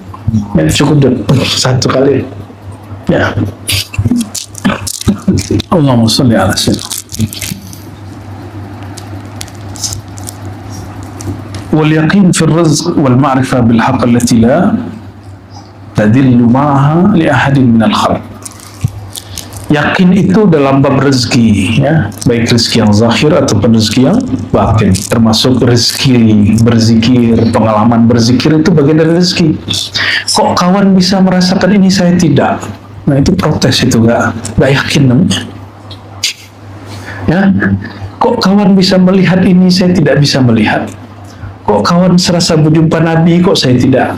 Ya, cukup satu kali. Ya. Allahumma sholli ala sayyidina. واليقين في الرزق والمعرفة بالحق التي لا تدل معها لأحد من الخلق. Yakin itu dalam bab rezeki, ya, baik rezeki yang zahir ataupun rezeki yang batin, termasuk rezeki berzikir, pengalaman berzikir itu bagian dari rezeki. Kok kawan bisa merasakan ini, saya tidak? Nah itu protes, itu gak yakin namanya. Ya, kok kawan bisa melihat ini, saya tidak bisa melihat. Kok kawan serasa berjumpa Nabi, kok saya tidak?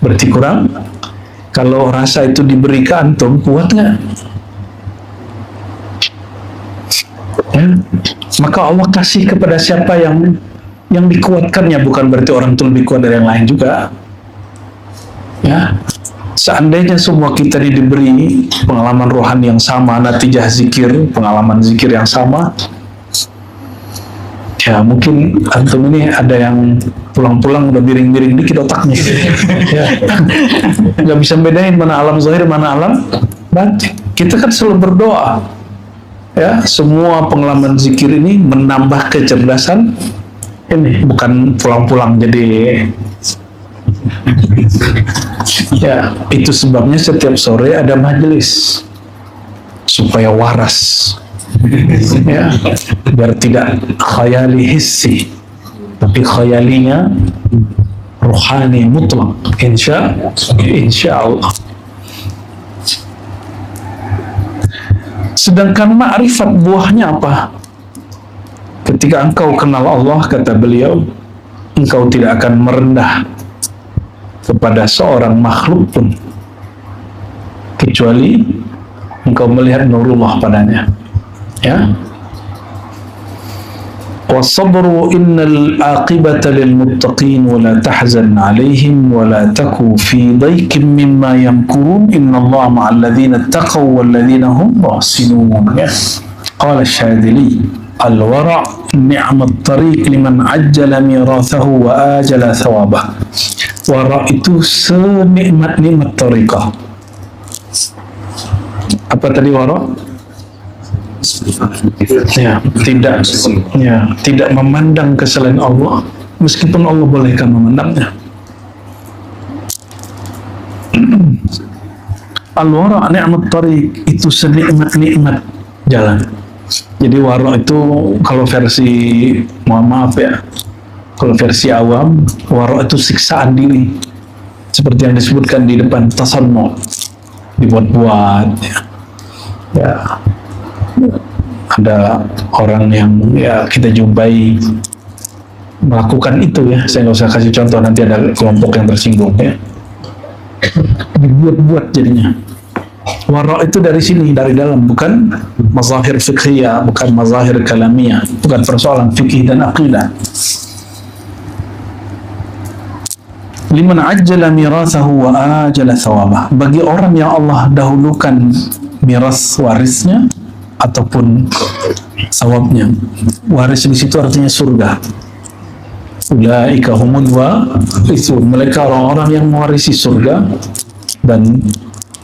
Berarti kurang. Kalau rasa itu diberi ke antum, kuat nggak? Ya. Maka Allah kasih kepada siapa yang dikuatkannya, bukan berarti orang itu lebih kuat dari yang lain juga. Ya. Seandainya semua kita diberi pengalaman rohani yang sama, natijah zikir, pengalaman zikir yang sama, ya mungkin antum ini ada yang pulang-pulang udah miring-miring dikit otaknya. Ya. Nggak bisa bedain mana alam zahir, mana alam batin. Kita kan selalu berdoa. Ya, semua pengalaman zikir ini menambah kecerdasan ini, bukan pulang-pulang jadi. Ya, itu sebabnya setiap sore ada majelis supaya waras. Ya, biar tidak khayali hissi, tapi khayalinya rohani mutlak. Insya Allah. Sedangkan ma'rifat buahnya apa? Ketika engkau kenal Allah, kata beliau, engkau tidak akan merendah kepada seorang makhluk pun, kecuali engkau melihat nurullah padanya. Ya. Wasabru innal aqibata lil muttaqin wa la tahzan alaihim wa la taku fi daykin mimma yamkurun innallaha ma'al ladzina taqaw wal ladzina hum muhsinun. Qala Syadili al-wara' ni'mat tariq liman ajjala mirathahu wa ajala thawabah. Wara' itu senikmat-nikmat tariqah. Apa tadi wara'? Ya, tidak memandang ke selain Allah, meskipun Allah bolehkan memandangnya. Al-wara' ni'mat tariq, itu senikmat-nikmat jalan. Jadi wara' itu kalau versi, mohon maaf ya, kalau versi awam, wara' itu siksaan diri. Seperti yang disebutkan di depan, tasannu, dibuat-buat ya. Ya, ada orang yang ya kita jumpai melakukan itu ya. Saya nggak usah kasih contoh, nanti ada kelompok yang tersinggung ya. Dibuat-buat jadinya. Wara' itu dari sini, dari dalam, bukan mazahir fiqhiyah, bukan mazahir kalamiyah, bukan persoalan fikih dan aqidah. Liman ajjala mirathahu wa ajala thawabah, bagi orang yang Allah dahulukan miras warisnya ataupun thawabnya. Waris di situ artinya surga. Ulaika humul warithun, mereka orang-orang yang mewarisi surga dan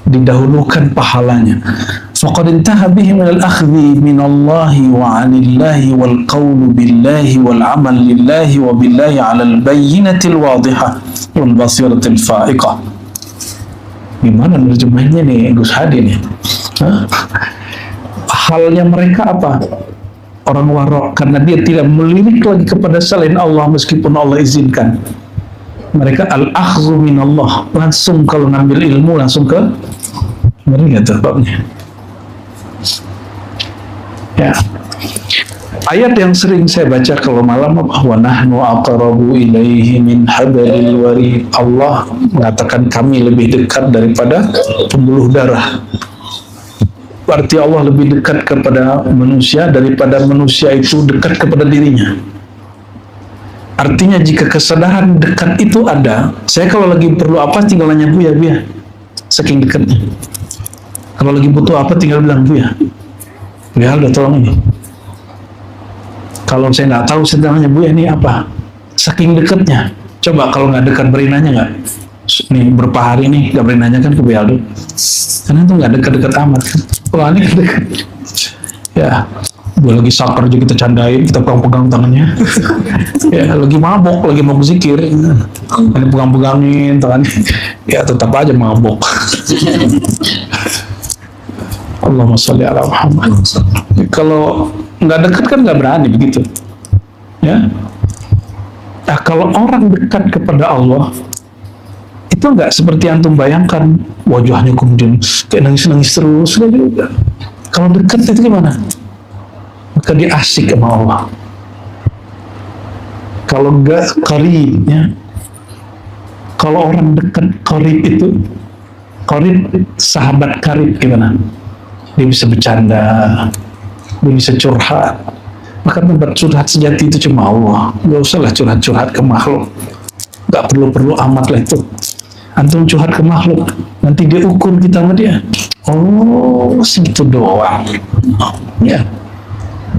didahulukan pahalanya. Faqad intaha bihi min al-akhdhi min Allah wa 'anillahi wal qawlu billahi wal 'amal lillahi wa billahi 'ala al-bayyinati al-wadihah wal basirati al-fa'iqah. Gimana terjemahnya nih Gus Hadi nih? Halnya mereka apa? Orang wara', karena dia tidak melirik lagi kepada selain Allah meskipun Allah izinkan. Mereka al-akhdhu min Allah, langsung kalau ngambil ilmu langsung ke mereka terbabnya. Ya. Ayat yang sering saya baca kalau malam, wa nahnu aqrabu ilaihi min hablil warid. Allah mengatakan kami lebih dekat daripada pembuluh darah. Berarti Allah lebih dekat kepada manusia daripada manusia itu dekat kepada dirinya. Artinya jika kesadaran dekat itu ada, saya kalau lagi perlu apa tinggal nanya Buya, saking dekatnya. Kalau lagi butuh apa tinggal bilang Buya, udah tolong ini. Kalau saya nggak tahu, saya nanya Buya ini apa, saking dekatnya. Coba kalau nggak dekat beri nanya nggak? Nih berapa hari nih nggak beri nanya kan ke Buya Aldo, karena itu nggak dekat-dekat amat kan. Wah ini dekat. Ya, gue lagi sakar aja kita candain, kita pegang-pegang tangannya. Ya, lagi mabok, lagi mau berzikir, ini pegang-pegangin tangannya. Ya tetap aja mabok. Allahumma sholli ala Muhammad. Kalau nggak dekat kan nggak berani begitu. Ya. Nah, kalau orang dekat kepada Allah, itu nggak seperti antum bayangkan, wajahnya kemudian kayak nangis-nangis terus. Juga. Kalau dekat itu gimana? Maka dia asik sama Allah. Kalau enggak qaribnya, kalau orang dekat qarib itu, qarib sahabat qarib gimana? Dia bisa bercanda, dia bisa curhat. Maka tempat curhat sejati itu cuma Allah. Gak usahlah curhat-curhat ke makhluk, gak perlu-perlu amat lah itu. Antum curhat ke makhluk, nanti dia ukur kita sama dia. Oh, segitu doang. Ya.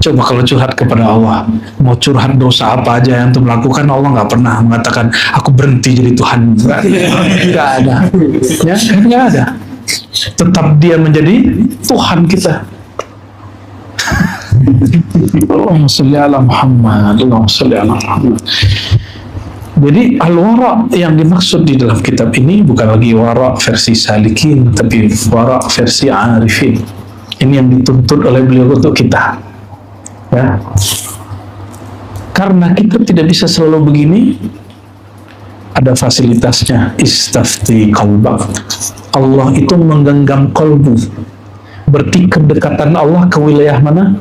Coba kalau curhat kepada Allah, mau curhat dosa apa aja yang antum lakukan, Allah nggak pernah mengatakan aku berhenti jadi Tuhan. Nggak ada. Ya, nggak ada. Tetap dia menjadi Tuhan kita. Allahumma sholli ala Muhammad. Allahumma sholli ala Muhammad. Jadi al-wara' yang dimaksud di dalam kitab ini bukan lagi wara' versi salikin, tapi wara' versi arifin. Ini yang dituntut oleh beliau untuk kita. Ya. Karena kita tidak bisa selalu begini, ada fasilitasnya. Istafti qalbak. Allah itu menggenggam kolbu. Berarti kedekatan Allah ke wilayah mana?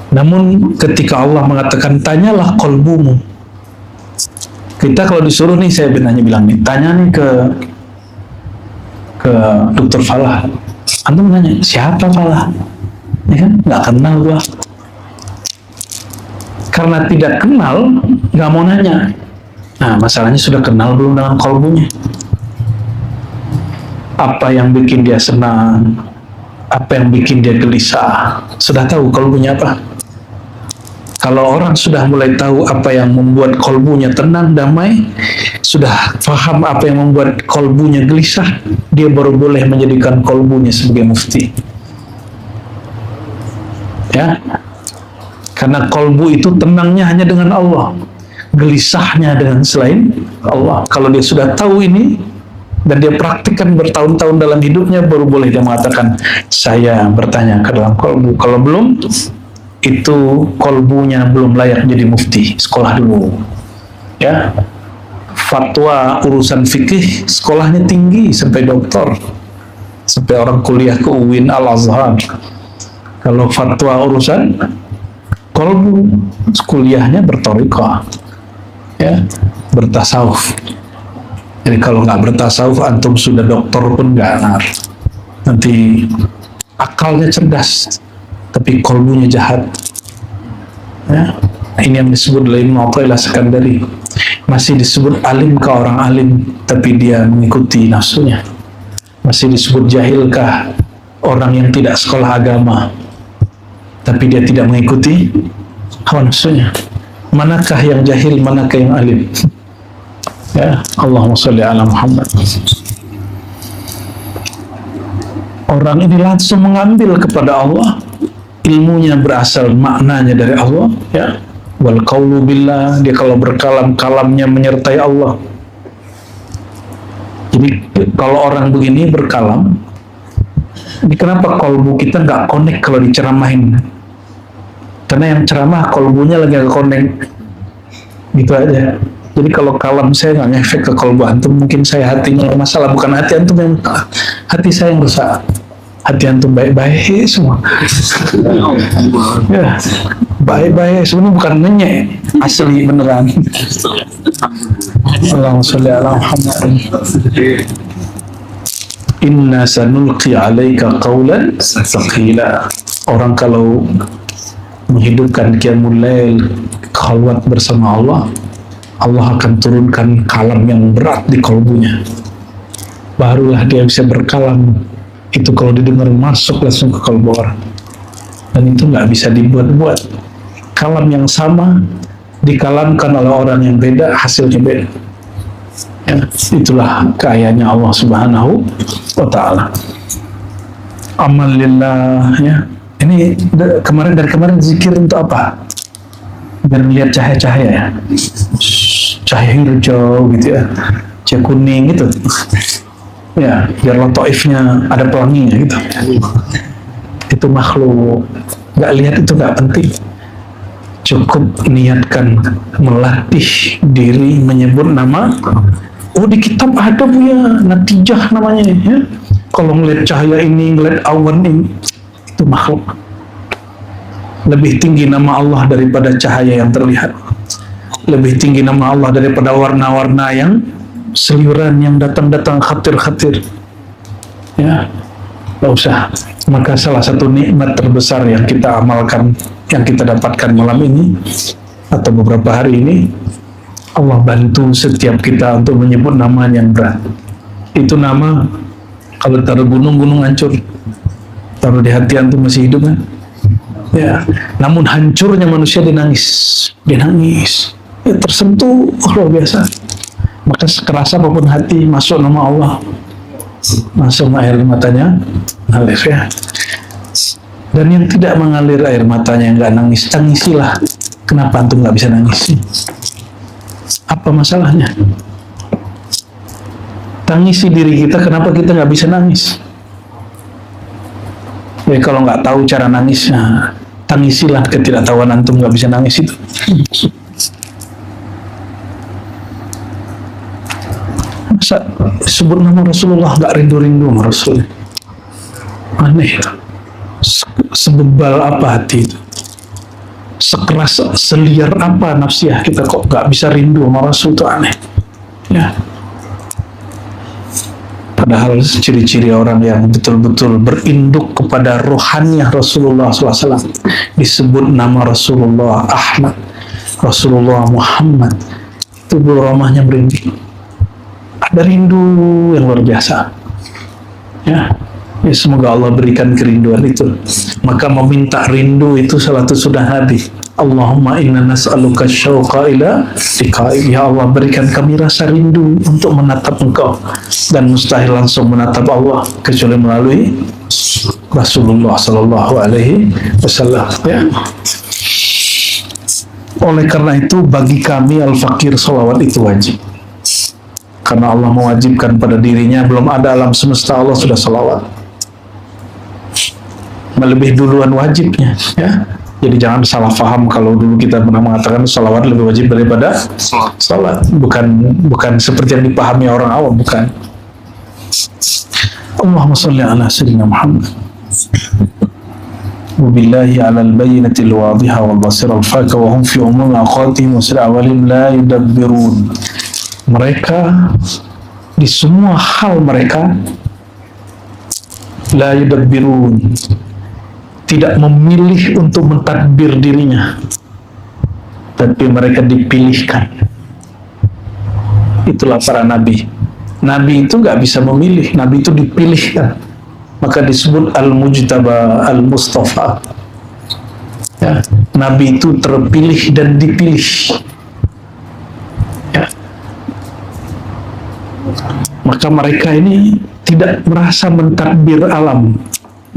Namun ketika Allah mengatakan tanyalah kolbumu, kita kalau disuruh nih, saya bilang nih, tanya nih ke Dokter Falah, antum nanya siapa Falah, ya kan nggak kenal gua. Karena tidak kenal nggak mau nanya. Nah masalahnya sudah kenal belum dengan kolbunya? Apa yang bikin dia senang, apa yang bikin dia gelisah, sudah tahu kolbunya apa? Kalau orang sudah mulai tahu apa yang membuat kolbunya tenang, damai, sudah paham apa yang membuat kolbunya gelisah, dia baru boleh menjadikan kolbunya sebagai mufti. Ya, Karena kolbu itu tenangnya hanya dengan Allah, gelisahnya dengan selain Allah. Kalau dia sudah tahu ini dan dia praktikkan bertahun-tahun dalam hidupnya, baru boleh dia mengatakan, saya bertanya ke dalam kolbu. Kalau belum, itu kolbunya belum layak jadi mufti. Sekolah dulu, ya. Fatwa urusan fikih, sekolahnya tinggi sampai doktor, sampai orang kuliah ke UIN Al-Azhar. Kalau fatwa urusan kolbu, kuliahnya bertorikoh, ya, bertasawuf. Jadi kalau nggak bertasawuf, antum sudah doktor pun nggak nar. Nanti akalnya cerdas, tapi kolbunya jahat. Ya, ini yang disebut oleh Ibnu Athaillah Sekandari. Masih disebut alim kah orang alim, tapi dia mengikuti nafsunya. Masih disebut jahilkah orang yang tidak sekolah agama, tapi dia tidak mengikuti hawa nafsunya. Manakah yang jahil, manakah yang alim? Ya, Allahumma sholli ala Muhammad. Orang ini langsung mengambil kepada Allah, ilmunya berasal, maknanya dari Allah, ya. Wal qaulu billah, dia kalau berkalam, kalamnya menyertai Allah. Jadi kalau orang begini berkalam, ini kenapa kolbu kita nggak connect kalau diceramahin? Karena yang ceramah kolbunya lagi nggak connect, gitu aja. Jadi kalau kalam saya nggak ngefek ke kolbu antum, mungkin saya hatinya masalah, bukan hati antum yang, hati saya yang rusak. Hati antum baik-baik semua. Ya, baik-baik sebenarnya, bukan ngenyek, asli beneran. Allahumma sholli ala Muhammad. Inna sanulqi alaika qawlan thaqila. Orang kalau menghidupkan qiyamul lail, khalwat bersama Allah, Allah akan turunkan kalam yang berat di kolbunya. Barulah dia bisa berkalam. Itu kalau didengar masuk langsung ke kolbu orang. Dan itu nggak bisa dibuat-buat. Kalam yang sama dikalamkan oleh orang yang beda, hasilnya beda. Ya, itulah kayanya Allah Subhanahu wa Ta'ala. Amal lillah, ya. Ini dari kemarin zikir untuk apa? Biar melihat cahaya-cahaya, ya. Cahaya hijau gitu, ya. Cahaya kuning gitu. Ya, biar latoifnya ada pelanginya gitu. Itu makhluk, nggak lihat itu nggak penting. Cukup niatkan melatih diri menyebut nama. Oh, di kitab ada punya natijah namanya, ya. Kalau ngeliat cahaya ini, ngeliat awan ini, itu makhluk. Lebih tinggi nama Allah daripada cahaya yang terlihat. Lebih tinggi nama Allah daripada warna-warna yang seliuran yang datang-datang khatir-khatir. Ya, nggak usah. Maka salah satu nikmat terbesar yang kita amalkan, yang kita dapatkan malam ini atau beberapa hari ini, Allah bantu setiap kita untuk menyebut nama yang berat. Itu nama, kalau taruh gunung hancur, taruh di hati antum masih hidup kan? Ya, namun hancurnya manusia dia nangis, ya, tersentuh luar biasa. Maka sekeras apapun hati, masuk nama Allah, langsung air matanya ngalir, ya. Dan yang tidak mengalir air matanya, yang nggak nangis, tangisilah. Kenapa antum nggak bisa nangis? Apa masalahnya? Tangisi diri kita, kenapa kita nggak bisa nangis? Ya, kalau nggak tahu cara nangisnya, tangisilah ketidaktahuan antum nggak bisa nangis itu. Masa sebut nama Rasulullah nggak rindu-rindu sama Rasul? Aneh. Sebebal apa hati itu? Sekeras, seliar apa nafsiyah kita kok nggak bisa rindu sama Rasul? Itu aneh. Ya. Padahal ciri-ciri orang yang betul-betul berinduk kepada rohaniah Rasulullah SAW, disebut nama Rasulullah Ahmad, Rasulullah Muhammad, itu ramahnya merinding. Ada rindu yang luar biasa. Ya, ya, semoga Allah berikan kerinduan itu. Maka meminta rindu itu salah satu sunnah Nabi. Allahumma inna nas'aluka syauqa ila liqa'i. Ya Allah, berikan kami rasa rindu untuk menatap Engkau. Dan mustahil langsung menatap Allah kecuali melalui Rasulullah sallallahu alaihi wasallam. Ya. Oleh karena itu bagi kami al-fakir salawat itu wajib. Karena Allah mewajibkan pada dirinya, belum ada alam semesta Allah sudah salawat. Melebih duluan wajibnya, ya. Jadi jangan salah paham kalau dulu kita pernah mengatakan salawat lebih wajib daripada salat. Bukan seperti yang dipahami orang awam, bukan. Allahumma sholli ala sayyidina Muhammad. Wabillahi ala al-bayyinati al-wadhiha wal basir al-faka wa hum fi umum aqatihim wa sir awalim la yudabbirun. Mereka di semua hal mereka la yudabbirun, tidak memilih untuk mentadbir dirinya, tapi mereka dipilihkan. Itulah para nabi. Nabi itu nggak bisa memilih, nabi itu dipilihkan. Maka disebut al-mujtaba, al-mustafa. Ya, nabi itu terpilih dan dipilih. Ya. Maka mereka ini tidak merasa mentadbir alam,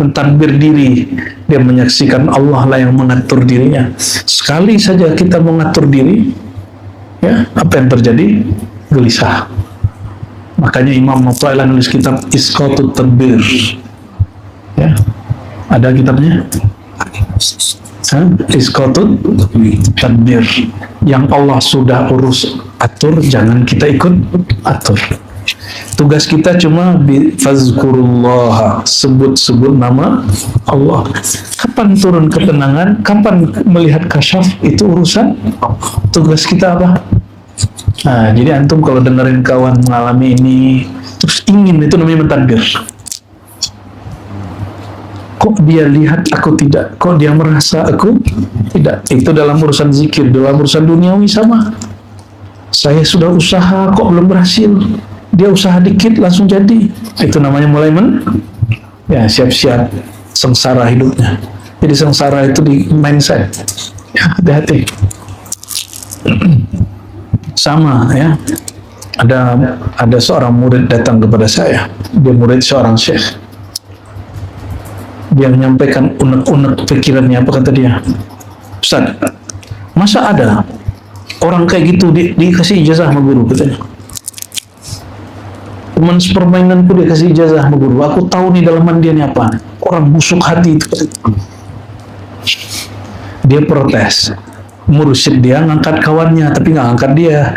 mentadbir diri. Dia menyaksikan Allah lah yang mengatur dirinya. Sekali saja kita mengatur diri, ya, apa yang terjadi? Gelisah. Makanya Imam Mu'ta'ilah nulis kitab Isqatut Tadbir. Ya, ada kitabnya? Isqatut Tadbir. Yang Allah sudah urus atur, jangan kita ikut atur. Tugas kita cuma fazkurullah, sebut-sebut nama Allah. Kapan turun ketenangan, kapan melihat kasyaf, itu urusan. Tugas kita apa? Nah, jadi antum kalau dengerin kawan mengalami ini, terus ingin, itu namanya mentadbir. Kok dia lihat aku tidak, kok dia merasa aku tidak. Itu dalam urusan zikir, dalam urusan duniawi sama. Saya sudah usaha kok belum berhasil. Dia usaha dikit langsung jadi. Itu namanya mulai ya siap-siap sengsara hidupnya. Jadi sengsara itu di mindset. Ya, hati-hati. Sama ya. Ada seorang murid datang kepada saya. Dia murid seorang syekh. Dia menyampaikan unek-unek pikirannya. Apa kata dia? Ustaz, masa ada orang kayak gitu dikasih ijazah sama guru, katanya. Teman sepermainanku dia kasih ijazah sama guru. Aku tahu nih dalaman dia nih apa. Orang busuk hati itu. Dia protes. Mursyid dia ngangkat kawannya, tapi nggak ngangkat dia.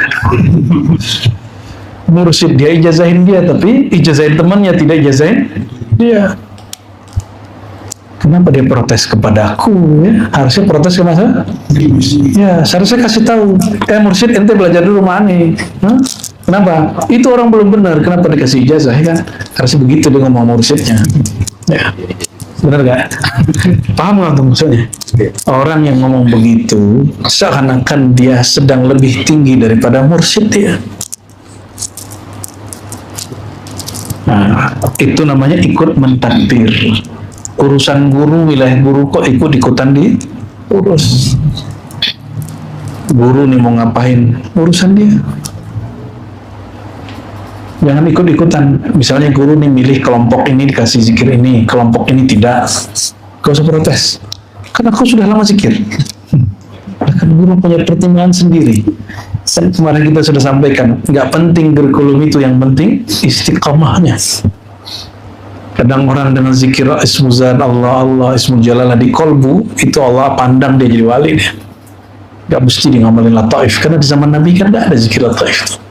Mursyid dia ijazahin dia, tapi ijazahin temannya, tidak ijazahin dia. Kenapa dia protes kepadaku? Ya, harusnya protes ke masa? Ya, seharusnya kasih tahu. Mursyid, ente belajar dulu mana? Kenapa? Itu orang belum benar. Kenapa dikasih ijazah? Ya kan? Harusnya begitu dia ngomong mursyidnya. Ya, benar gak? Paham nggak tuh maksudnya? Orang yang ngomong begitu seakan-akan dia sedang lebih tinggi daripada mursyid dia. Nah, itu namanya ikut mentadbir. Urusan guru, wilayah guru kok ikut-ikutan diurus. Guru nih mau ngapain, urusan dia. Jangan ikut-ikutan. Misalnya guru nih milih kelompok ini dikasih zikir ini, kelompok ini tidak. Gak usah protes. Karena aku sudah lama zikir. Kan guru punya pertimbangan sendiri. Dan kemarin kita sudah sampaikan, nggak penting kurikulum itu, yang penting istiqamahnya. Kadang orang dengan zikir ismuzan Allah, ismul jalalah di kolbu, itu Allah pandang dia jadi wali dia. Gak mesti di ngamalin lataif, karena di zaman Nabi kan gak ada zikir lataif.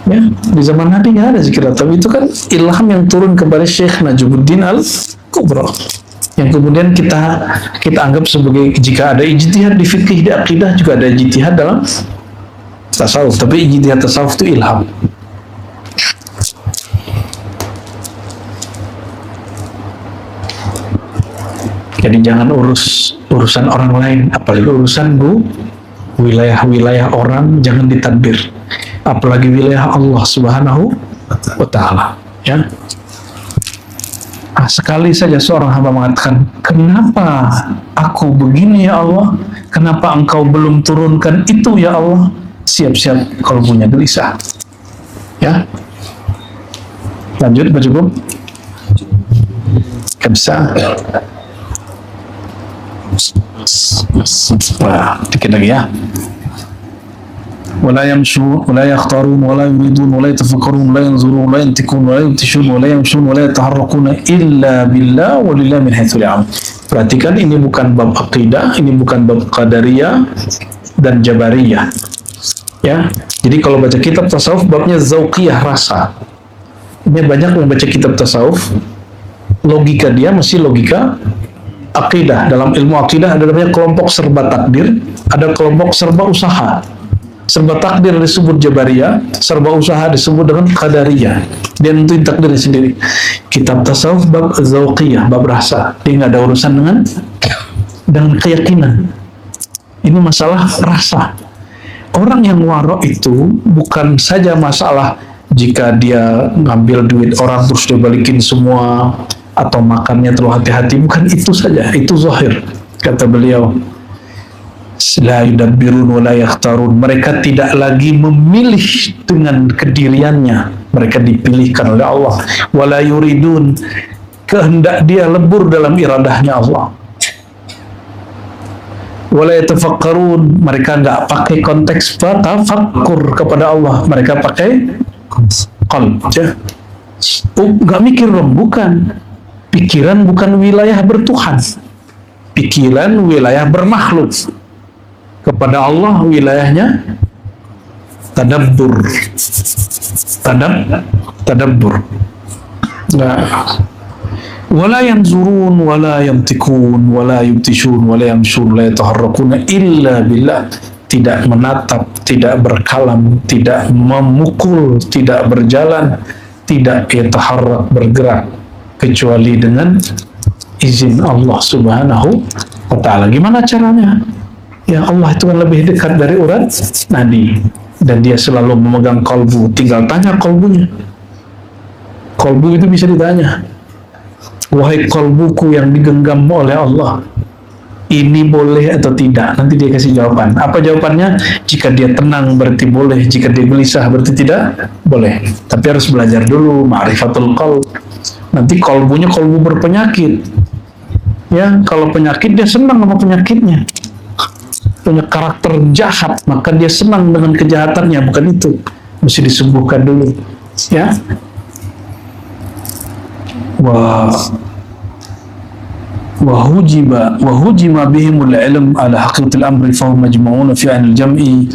Ya, di zaman Nabi gak ada zikir lataif. Itu kan ilham yang turun kepada Syekh Najmuddin Al-Kubra, yang kemudian kita anggap sebagai, jika ada ijtihad di fikih, di akidah juga ada ijtihad dalam tasawuf, tapi ijtihad tasawuf itu ilham. Jadi jangan urusan orang lain, apalagi urusan wilayah-wilayah orang jangan ditadbir, apalagi wilayah Allah Subhanahu wa Ta'ala. Ya. Sekali saja seorang hamba mengatakan, kenapa aku begini ya Allah? Kenapa engkau belum turunkan itu ya Allah? Siap-siap kalbunya gelisah. Ya. Lanjut, cukup? Bisa. Wah, dikit lagi ya. ولا يمشون ولا يختارون ولا يريدون ولا يتفكرون ولا ينظرون ولا ينتكون ولا يبتشون ولا يمشون ولا يتحركون إلا بالله ولله من حيث العلم. Perhatikan, ini bukan bab akidah, ini bukan bab qadariyah dan jabariyah. Ya, jadi kalau baca kitab tasawuf babnya zauqiyah, rasa. Ini banyak yang baca kitab tasawuf, logika dia masih logika akidah. Dalam ilmu akidah ada namanya kelompok serba takdir, ada kelompok serba usaha. Serba takdir disebut jabariyah, serba usaha disebut dengan qadariyah. Dia nentuin takdirnya sendiri. Kitab tasawuf bab zauqiyah, bab rasa. Dia nggak ada urusan dengan keyakinan. Ini masalah rasa. Orang yang waro itu bukan saja masalah jika dia ngambil duit orang terus dia balikin semua, atau makannya terlalu hati-hati, bukan itu saja. Itu zahir, kata beliau. La yudabbirun wa la yakhtarun. Mereka tidak lagi memilih dengan kediriannya, mereka dipilihkan oleh Allah. Wa la yuridun, kehendak dia lebur dalam iradahnya Allah. Wa la yatafakkarun, mereka nggak pakai konteks tafakkur kepada Allah, mereka pakai qalb. Nggak mikir dong, bukan. Pikiran bukan wilayah bertuhan, pikiran wilayah bermakhluk. Kepada Allah wilayahnya tadabbur. Tadabbur. Nah, wala yanzurun wala yantikun wala yubtishun wala yamshun wala yataharrakuna illa billah. Tidak menatap, tidak berkalam, tidak memukul, tidak berjalan, tidak yataharrak, bergerak, kecuali dengan izin Allah Subhanahu wa ta'ala. Gimana caranya? Ya, Allah itu kan lebih dekat dari urat nadi, dan dia selalu memegang kalbu. Tinggal tanya kalbunya. Kalbu itu bisa ditanya, wahai kalbuku yang digenggam oleh Allah, ini boleh atau tidak? Nanti dia kasih jawaban. Apa jawabannya? Jika dia tenang berarti boleh, jika dia gelisah berarti tidak boleh. Tapi harus belajar dulu ma'rifatul qalb. Nanti kalbunya kalbu berpenyakit. Ya, kalau penyakit dia senang sama penyakitnya. Punya karakter jahat, maka dia senang dengan kejahatannya, bukan itu. Mesti disembuhkan dulu. Ya. Wahujima bihimul ilm ala haqiqatil amri fahum majmu'una fi anil jam'i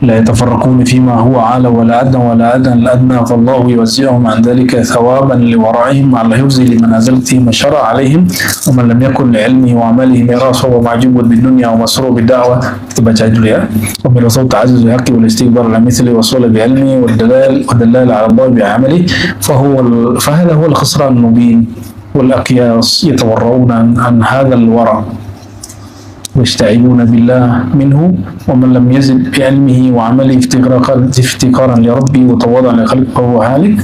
la yatafarraquna fima huwa ala wala adna al-adna fallahu yuwazzi'uhum an dhalika thawaban liwara'ihim ala hifzi liman azaltihim wa shara'a alaihim wa man lam yakun li'ilmihi wa amalihi mirasu wa ma'jubun bidunya wa masru bid'awah. Kita baca dulu ya. Wa min rasul ta'azzuz al-haqqi wal istighbar ala mithli wa sula bi'ilmihi wa dalal ala Allah bi'amalihi fa hadha huwa al-khusran al-mubin wal aqyas yatawarra'una an hadha al-wara' ويستعينون بالله منه ومن لم يزد بعلمه وعمله افتقارا لربه وتواضعا لخلقه فهو هالك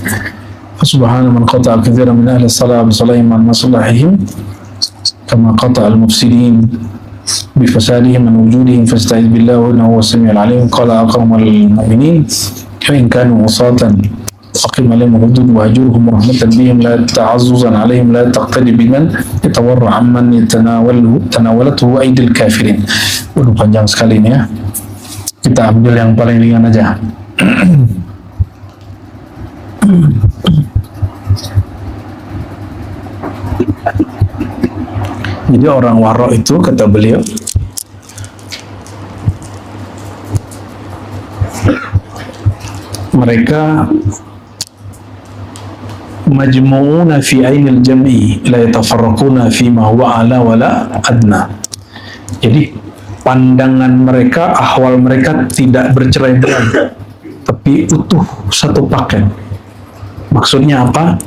فسبحان من قطع كثيرا من أهل الصلاة بصلاحهم عن مصلحهم كما قطع المفسدين بفسادهم عن وجودهم فاستعذ بالله إنه هو السميع العليم. قال أقوم المؤمنين فإن كانوا عصاة فقم عليهم الحدود وهجرهم رحمة بهم لا تعززا عليهم لا تقتدي بمن يتورع عمن تناولته أيدي الكافرين. Udah panjang sekali ini ya. Kita ambil yang paling ringan aja. Jadi orang waro itu, kata beliau, mereka majmu'una fi ainil jam'i la yatafarraquna fi ma huwa ala wala adna. Jadi pandangan mereka, ahwal mereka tidak bercerai-berai, tapi utuh satu paket. Maksudnya apa?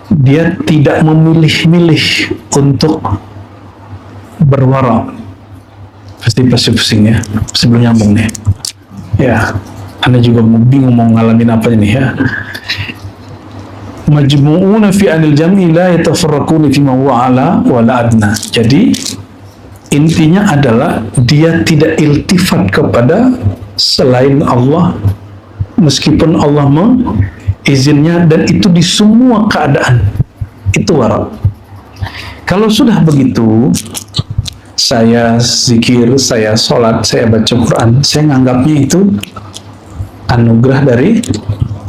Dia tidak memilih-milih untuk berwara. Pasti pusing ya, sebelum nyambung nih. Ya, Anda juga bingung mau ngalamin apa ini ya. Majmu'una fi anil jam'i la yatafarraquna fi ma huwa ala wala adna. Jadi intinya adalah dia tidak iltifat kepada selain Allah meskipun Allah mengizinnya, dan itu di semua keadaan. Itu wara. Kalau sudah begitu, saya zikir, saya sholat, saya baca Quran, saya nganggapnya itu anugerah dari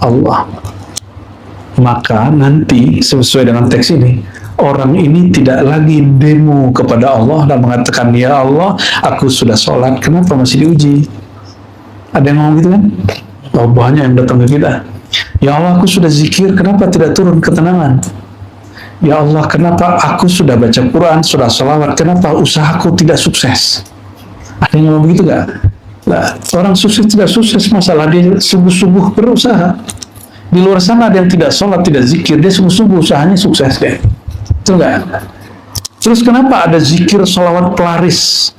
Allah. Maka nanti sesuai dengan teks ini, orang ini tidak lagi demo kepada Allah dan mengatakan, ya Allah, aku sudah sholat, kenapa masih diuji? Ada yang ngomong gitu kan? Oh, banyak yang datang ke kita. Ya Allah, aku sudah zikir, kenapa tidak turun ketenangan? Ya Allah, kenapa aku sudah baca Quran, sudah sholawat, kenapa usahaku tidak sukses? Ada yang ngomong begitu nggak? Nah, orang sukses tidak sukses, masalah dia sungguh-sungguh berusaha. Di luar sana ada yang tidak sholat, tidak zikir, dia sungguh-sungguh usahanya sukses deh. Itu enggak? Terus kenapa ada zikir sholawat pelaris?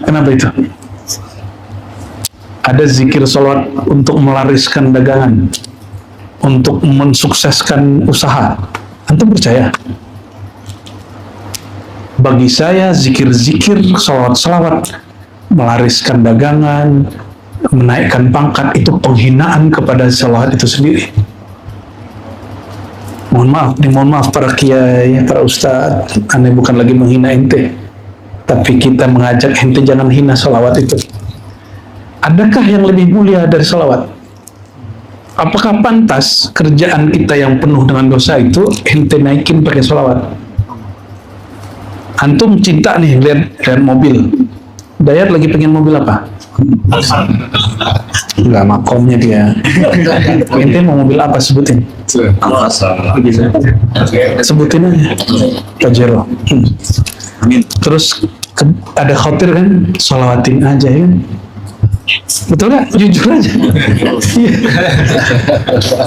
Kenapa itu? Ada zikir sholawat untuk melariskan dagangan, untuk mensukseskan usaha. Antum percaya? Bagi saya zikir-zikir sholawat-sholawat melariskan dagangan, menaikkan pangkat itu penghinaan kepada sholawat itu sendiri. Mohon maaf para kiai, para ustadz, aneh bukan lagi menghina ente, tapi kita mengajak ente jangan hina sholawat itu. Adakah yang lebih mulia dari sholawat? Apakah pantas kerjaan kita yang penuh dengan dosa itu ente naikin pakai sholawat? Antum cinta nih lihat mobil, Dayat lagi pengen mobil apa? Enggak, makomnya dia. Ente mau mobil apa, sebutin. Sebutin aja. Pajero. Terus ada khawatir kan, sholawatin aja ya. Betul nggak? Jujur aja.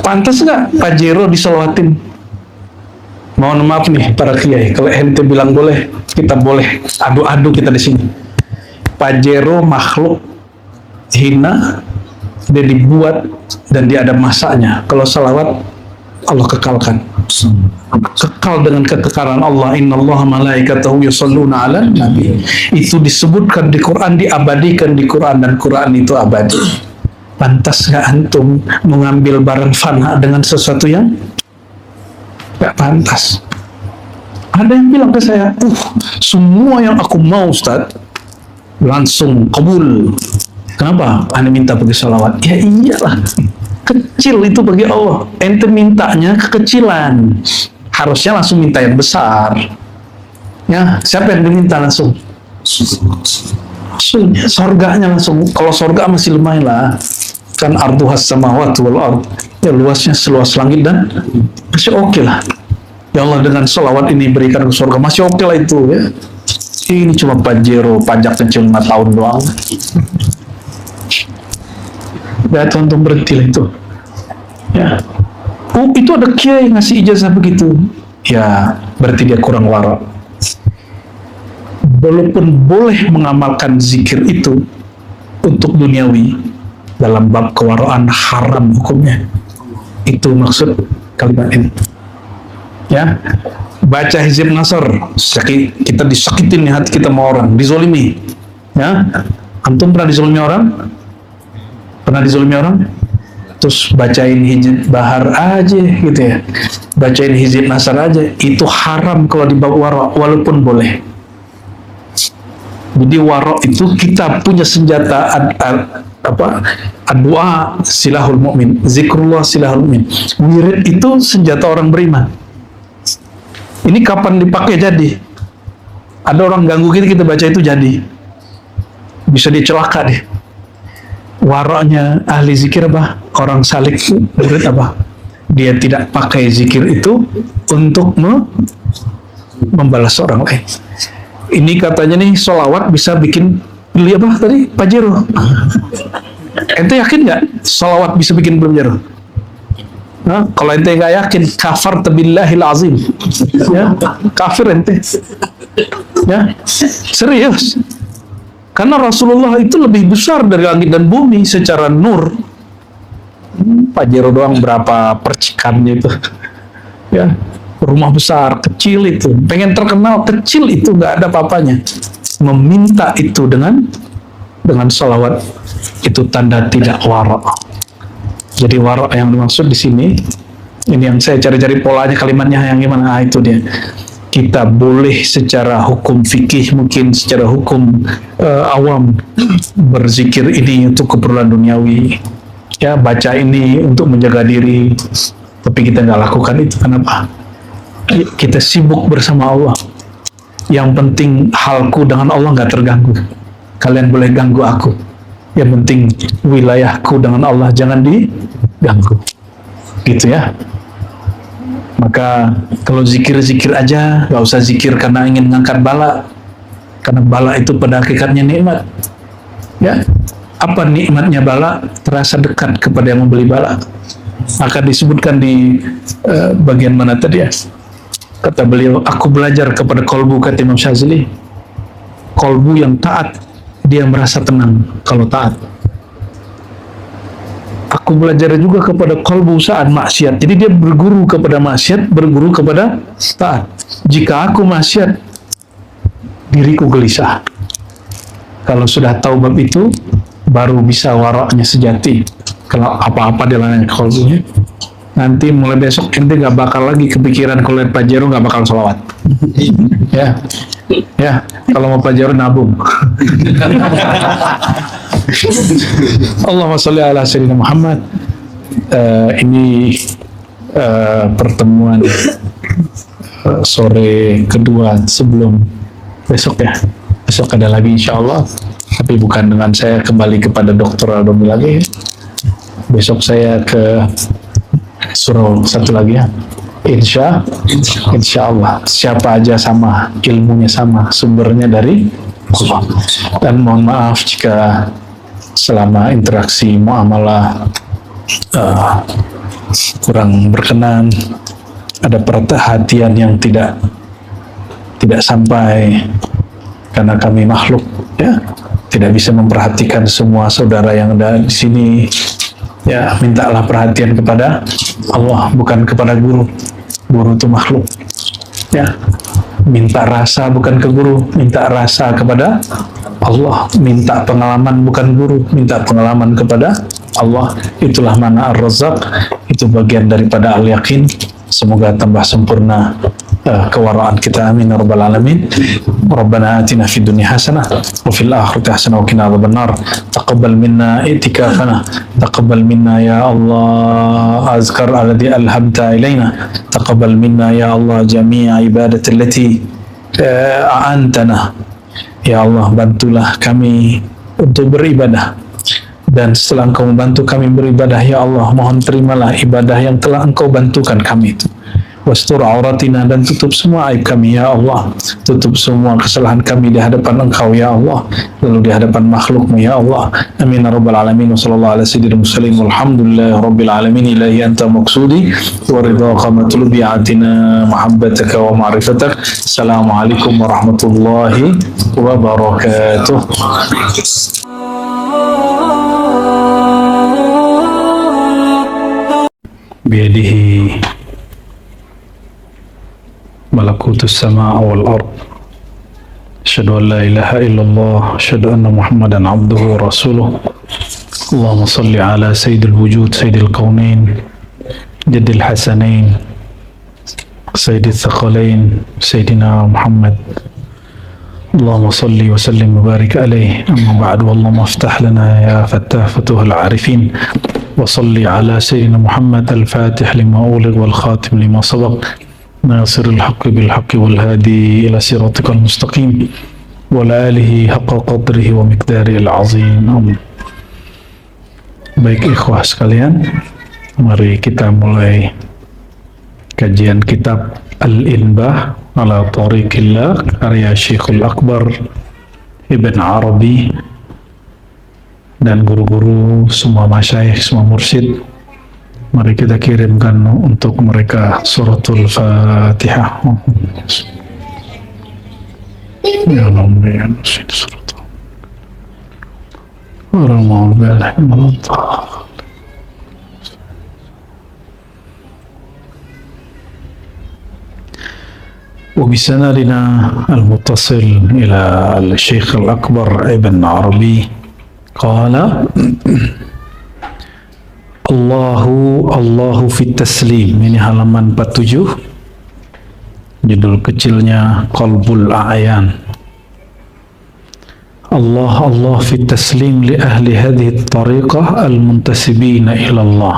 Pantas nggak Pajero disolawatin? Mohon maaf nih para kiai, kalau ente bilang boleh, kita boleh adu-adu kita di sini. Pajero makhluk hina, dia dibuat dan dia ada masanya. Kalau salawat Allah kekalkan, kekal dengan kekekalan Allah. Innallaha malaikatahu yusholluna 'alan nabi. Itu disebutkan di Quran, diabadikan di Quran, dan Quran itu abadi. Pantas nggak antum mengambil barang fana dengan sesuatu yang nggak pantas? Ada yang bilang ke saya, semua yang aku mau Ustaz langsung kabul. Kenapa? Anda minta pakai salawat. Ya iyalah, kecil itu bagi Allah. Ente mintanya kekecilan, harusnya langsung minta yang besar. Ya, siapa yang diminta langsung? Sorganya langsung. Kalau sorga masih lumayan lah, kan arduhas samawati wal ard, ya luasnya seluas langit dan masih oke lah. Ya Allah, dengan salawat ini berikan ke surga, masih oke lah itu ya. Ini cuma Pajero, pajak kecil 5 tahun doang. Ya, tonton berhenti lah itu. Ya. Oh, itu ada kiai ngasih ijazah begitu. Ya, berarti dia kurang warak. Walaupun boleh mengamalkan zikir itu untuk duniawi, dalam bab kewaraan haram hukumnya. Itu maksud kalimat ini. Ya, baca hizib nasr, kita disakitin hati kita sama orang, dizolimi. Ya, antum pernah dizolimi orang? Pernah dizolimi orang? Terus bacain hizib bahar aja gitu ya, bacain hizib nasr aja, itu haram kalau di bab warok, walaupun boleh. Jadi warok itu kita punya senjata doa silahul mu'min, zikrullah silahul mu'min. Wirid itu senjata orang beriman. Ini kapan dipakai jadi? Ada orang ganggu kita baca itu jadi. Bisa dicelaka deh. Waroknya ahli zikir apa? Orang salik murid apa? Dia tidak pakai zikir itu untuk membalas orang lain. Ini katanya nih, sholawat bisa bikin beli apa tadi? Pajero. Ente yakin nggak sholawat bisa bikin Pajero? Nah, kalau ente nggak yakin, kafar billahil azim. Ya, kafir ente. Ya, serius. Karena Rasulullah itu lebih besar dari langit dan bumi secara nur. Pajero doang berapa percikannya itu. Ya, rumah besar, kecil itu. Pengen terkenal, kecil itu nggak ada apa-apanya. Meminta itu dengan salawat itu tanda tidak warok. Jadi warok yang dimaksud di sini, ini yang saya cari-cari polanya, kalimatnya yang gimana? Itu dia. kita boleh secara hukum fikih, mungkin secara hukum awam, berzikir ini untuk keperluan duniawi, ya, baca ini untuk menjaga diri, tapi kita nggak lakukan itu. Kenapa? Kita sibuk bersama Allah. Yang penting halku dengan Allah nggak terganggu. Kalian boleh ganggu aku, yang penting wilayahku dengan Allah jangan diganggu, gitu ya. Maka kalau zikir-zikir aja, nggak usah zikir karena ingin mengangkat bala, karena bala itu pada hakikatnya nikmat. Ya, apa nikmatnya bala? Terasa dekat kepada yang membeli bala. Maka disebutkan di bagian mana tadi ya? Kata beliau, aku belajar kepada kolbu, kata Imam Syazili. Kolbu yang taat, dia merasa tenang kalau taat. Aku belajar juga kepada kolbu saat maksiat. Jadi dia berguru kepada maksiat, berguru kepada taat. Jika aku maksiat, diriku gelisah. Kalau sudah tahu bab itu, baru bisa waraknya sejati. Kalau apa-apa dilalaikan kolbunya, nanti mulai besok ente nggak bakal lagi kepikiran kalau lihat Pajero nggak bakal sholawat. Ya, ya. Kalau mau Pajero nabung. Allahumma sholli ala sayyidina Muhammad. Ini pertemuan sore kedua sebelum besok ya. Besok ada lagi insya Allah, tapi bukan dengan saya kembali kepada Dr. Aldomi lagi. Besok saya ke surau satu lagi ya. Insya Allah. Siapa aja sama, ilmunya sama, sumbernya dari Allah. Dan mohon maaf jika selama interaksi muamalah kurang berkenan, ada perhatian yang tidak sampai, karena kami makhluk ya, tidak bisa memperhatikan semua saudara yang ada di sini. Ya, mintalah perhatian kepada Allah, bukan kepada guru. Guru itu makhluk. Ya, minta rasa bukan ke guru, minta rasa kepada Allah. Minta pengalaman bukan guru, minta pengalaman kepada Allah. Itulah mana Ar-Razzaq, itu bagian daripada Al-Yaqin. Semoga tambah sempurna kewaraan kita, amin ya rabbal alamin. Rabbana atina fid dunya hasanah wa fil akhirati hasanah wa qina adzabannar. Taqabbal minna i'tikafana, taqabbal minna ya Allah azkar alladhi alhamta ilaina, taqabbal minna ya Allah jami'a ibadati allati a'antana. Ya Allah, bantulah kami untuk beribadah, dan setelah Engkau membantu kami beribadah, ya Allah, mohon terimalah ibadah yang telah Engkau bantukan kami itu. Wastur auratina, dan tutup semua aib kami ya Allah, tutup semua kesalahan kami di hadapan Engkau ya Allah, lalu di hadapan makhlukmu ya Allah. Amin ya rabbal alamin. Wa sallallahu ala sayyidil mursalin walhamdulillahi rabbil alamin. Ilahi anta maqsudi wa ridha matlubi atina mahabbataka wa ma'rifatak. Assalamualaikum warahmatullahi wabarakatuh. Biyadihi malakutus sama wal ard. Asyhadu an la ilaha illallah, asyhadu anna Muhammadan abduhu wa rasuluh. Allahumma salli ala sayyidil wujud, sayyidil kaunain, jaddil hasanain, sayyidil thaqalain, sayyidina Muhammad. Allahumma salli wa sallim wa barik alaihi. Amma ba'du, Allahumma aftah lana ya fattah futuhal arifin. Wa salli ala sayyidina Muhammad al-fatih lima uligh wal khatim lima sabaq. ناصر الحق بالحق والهادي إلى صراطك المستقيم وعلى آله حق قدره ومقداره العظيم. Baik ikhwah sekalian, mari kita mulai kajian kitab Al-Inbah ala Tariqillah karya Syekhul Akbar Ibn Arabi dan guru-guru, semua masyayikh, semua mursyid. Mari kita kirimkan untuk mereka suratul Fatihah. Ya Rabbi, ya Nasid suratul Ar-Rahman وبسندنا المتصل إلى الشيخ الأكبر ابن عربي قال: Allahu fit taslim. Ini halaman 47. Judul kecilnya Qalbul A'yan. Allah Allah fi taslim li ahli hadhihi at-tariqah al-muntasibina ila Allah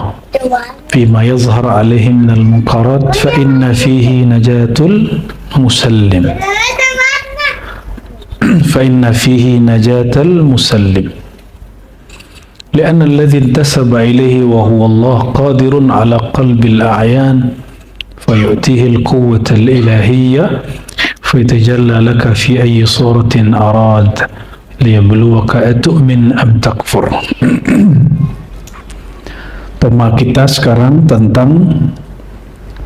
fima yazhar alaihim min al-munkarat fa inna fihi najatul musallim fa inna fihi najatul musallim لأن الذي انتسب إليه وهو الله قادر على قلب الأعيان فيؤتيه القوة الإلهية فيتجلى لك في أي صورة أراد liyabluwaka atu'min am takfur. Tema kita sekarang tentang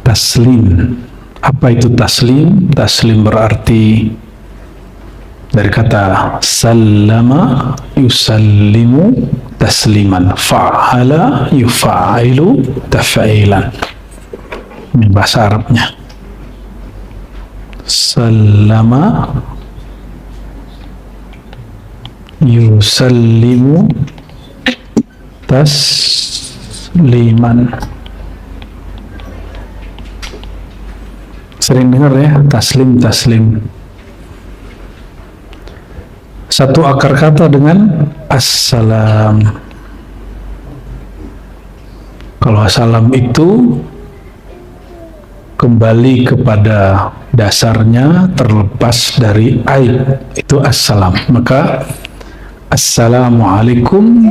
taslim. Apa itu taslim? Taslim berarti dari kata sallama yusallimu tasliman, fa'ala yufa'ilu taf'ilan. Ini bahasa Arabnya. Sallama yusallimu tasliman. Sering dengar ya, taslim. Satu akar kata dengan assalam. Kalau assalam itu kembali kepada dasarnya, terlepas dari aib, itu assalam. Maka Assalamualaikum,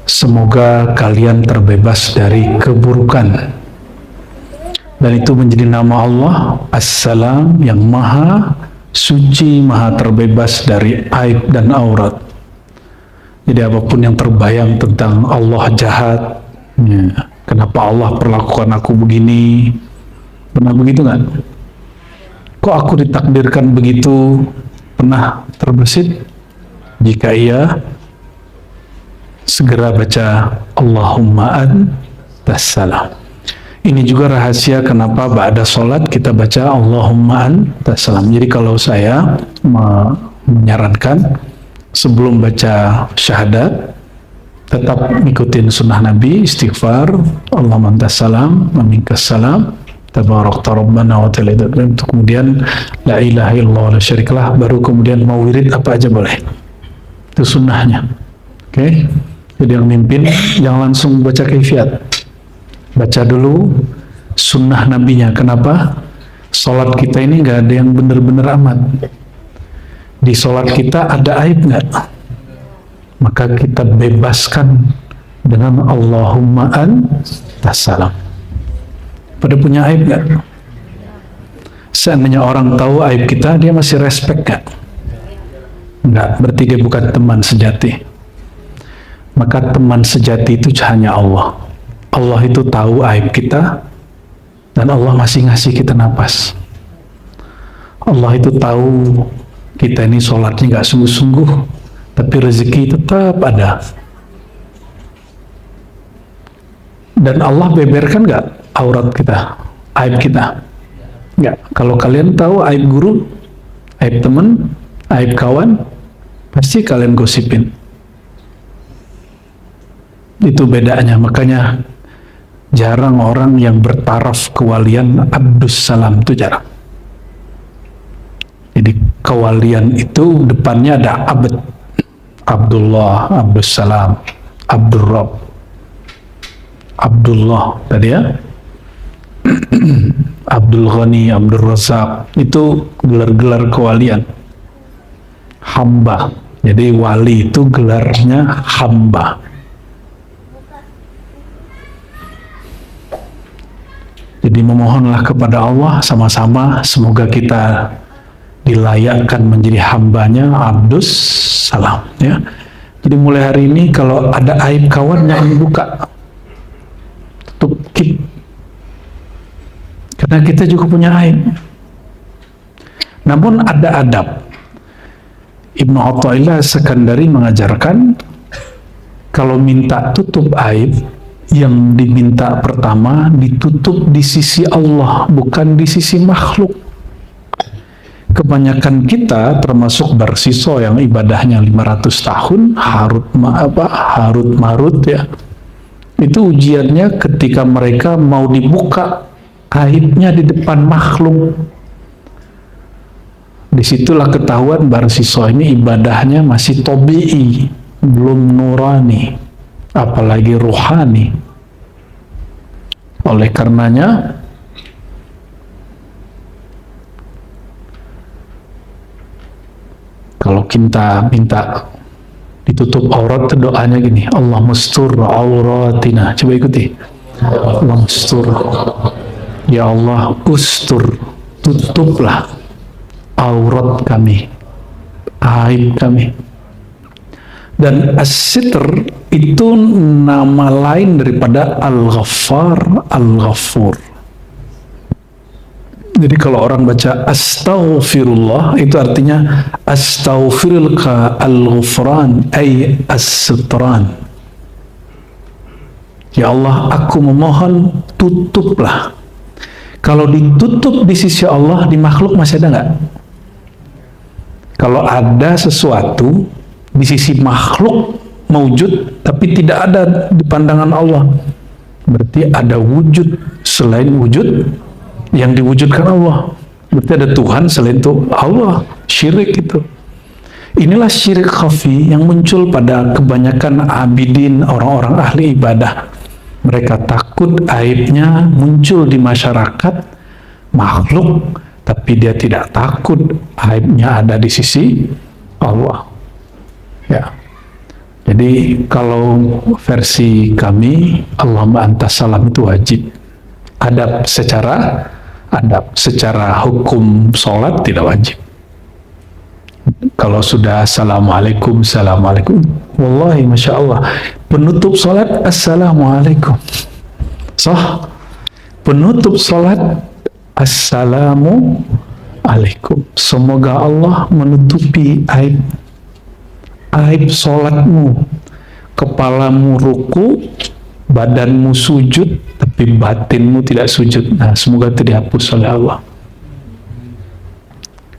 semoga kalian terbebas dari keburukan. Dan itu menjadi nama Allah, Assalam, yang maha suci, maha terbebas dari aib dan aurat. Jadi apapun yang terbayang tentang Allah jahat, ya, kenapa Allah perlakukan aku begini, pernah begitu nggak? Kok aku ditakdirkan begitu? Pernah terbesit? Jika iya, segera baca Allahumma antas salam. Ini juga rahasia kenapa ba'da sholat kita baca Allahumma antas salam. Jadi kalau saya menyarankan sebelum baca syahadat, tetap ikutin sunnah Nabi, istighfar, Allahumma antas salam, wa minkas salam, tabarakta rabbana wa ta'ala. Untuk kemudian la ilaha illallah wa la syarikalah, baru kemudian mau wirid apa aja boleh. Itu sunnahnya. Oke. Jadi yang mimpin jangan langsung baca kaifiat. Baca dulu sunnah nabinya. Kenapa? Salat kita ini nggak ada yang benar-benar amat. Di salat kita ada aib nggak? Maka kita bebaskan dengan Allahumma antas salam. Pada punya aib nggak? Seandainya orang tahu aib kita, dia masih respect nggak? Enggak, berarti dia bukan teman sejati. Maka teman sejati itu hanya Allah. Allah itu tahu aib kita, dan Allah masih ngasih kita napas. Allah itu tahu kita ini sholatnya nggak sungguh-sungguh, tapi rezeki tetap ada. Dan Allah beberkan nggak aurat kita, aib kita? Nggak. Kalau kalian tahu aib guru, aib teman, aib kawan, pasti kalian gosipin. Itu bedanya. Makanya jarang orang yang bertaraf kewalian Abdus Salam, itu jarang. Jadi kewalian itu depannya ada abd, Abdullah, Abdus Salam, Abdul Rabb, Abdullah tadi ya, Abdul Ghani, Abdul Razak, itu gelar-gelar kewalian. Hamba. Jadi wali itu gelarnya hamba. Jadi memohonlah kepada Allah sama-sama, semoga kita dilayakkan menjadi hambanya Abdus Salam. Ya. Jadi mulai hari ini kalau ada aib kawan jangan dibuka, tutup, keep. Karena kita juga punya aib. Namun ada adab. Ibnu Athaillah Sekandari mengajarkan kalau minta tutup aib, yang diminta pertama ditutup di sisi Allah, bukan di sisi makhluk. Kebanyakan kita termasuk Barsiso yang ibadahnya 500 tahun harut marut ya. Itu ujiannya ketika mereka mau dibuka aibnya di depan makhluk. Disitulah ketahuan bahwa siswa ini ibadahnya masih tabi'i, belum nurani, apalagi ruhani. Oleh karenanya kalau kita minta ditutup aurat, doanya gini, Allah mustur auratina. Coba ikuti. Allah mustur. Ya Allah, ustur, tutuplah aurat kami, aib kami. Dan as-sitr itu nama lain daripada Al-Ghaffar, Al-Ghafur. Jadi kalau orang baca astaghfirullah, itu artinya astaghfirulka al-ghufran ay as-sitran. Ya Allah, aku memohon tutuplah. Kalau ditutup di sisi Allah, di makhluk masih ada nggak? Kalau ada sesuatu di sisi makhluk mewujud, tapi tidak ada di pandangan Allah, berarti ada wujud selain wujud yang diwujudkan Allah. Berarti ada Tuhan selain itu Allah. Syirik itu. Inilah syirik khafi yang muncul pada kebanyakan abidin, orang-orang ahli ibadah. Mereka takut aibnya muncul di masyarakat makhluk, tapi dia tidak takut aibnya ada di sisi Allah. Ya. Jadi kalau versi kami, Allahumma antas salam itu wajib. Adab secara hukum sholat tidak wajib. Kalau sudah assalamualaikum, assalamualaikum, wallahi masya Allah, penutup sholat assalamualaikum, penutup sholat assalamualaikum. Semoga Allah menutupi aib sholatmu, kepalamu ruku, badanmu sujud, tapi batinmu tidak sujud. Nah, semoga itu dihapus oleh Allah.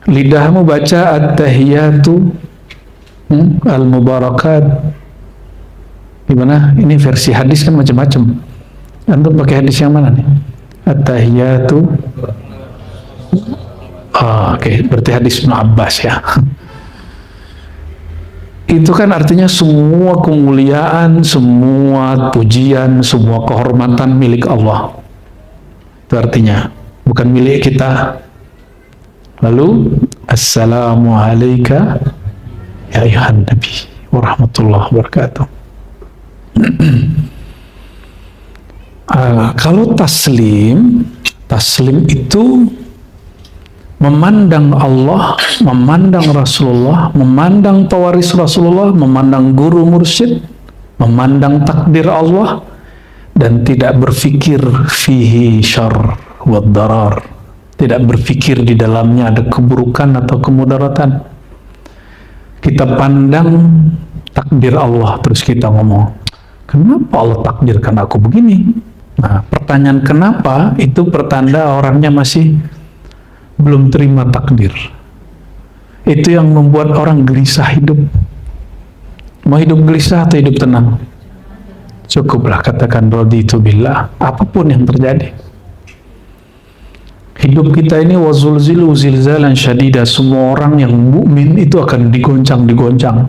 Lidahmu baca at-tahiyatu al-mubarakat. Gimana? Ini versi hadis kan macam-macam. Antum pakai hadis yang mana nih? At-tahiyatu. Oke, berarti hadis Ibnu Abbas ya. Itu kan artinya semua kemuliaan, semua pujian, semua kehormatan milik Allah. Itu artinya, bukan milik kita. Lalu, assalamualaikum ya ayuhan nabi warahmatullahi wabarakatuh. Kalau taslim itu memandang Allah, memandang Rasulullah, memandang pewaris Rasulullah, memandang guru mursyid, memandang takdir Allah, dan tidak berpikir fihi syarr wad darar. Tidak berpikir di dalamnya ada keburukan atau kemudaratan. Kita pandang takdir Allah, terus kita ngomong, kenapa Allah takdirkan aku begini? Nah, pertanyaan kenapa itu pertanda orangnya masih belum terima takdir. Itu yang membuat orang gelisah hidup. Mau hidup gelisah atau hidup tenang? Cukuplah katakan raditu billah, apapun yang terjadi. Hidup kita ini wazulzilu zilzalan syadida. Semua orang yang mukmin itu akan digoncang-digoncang.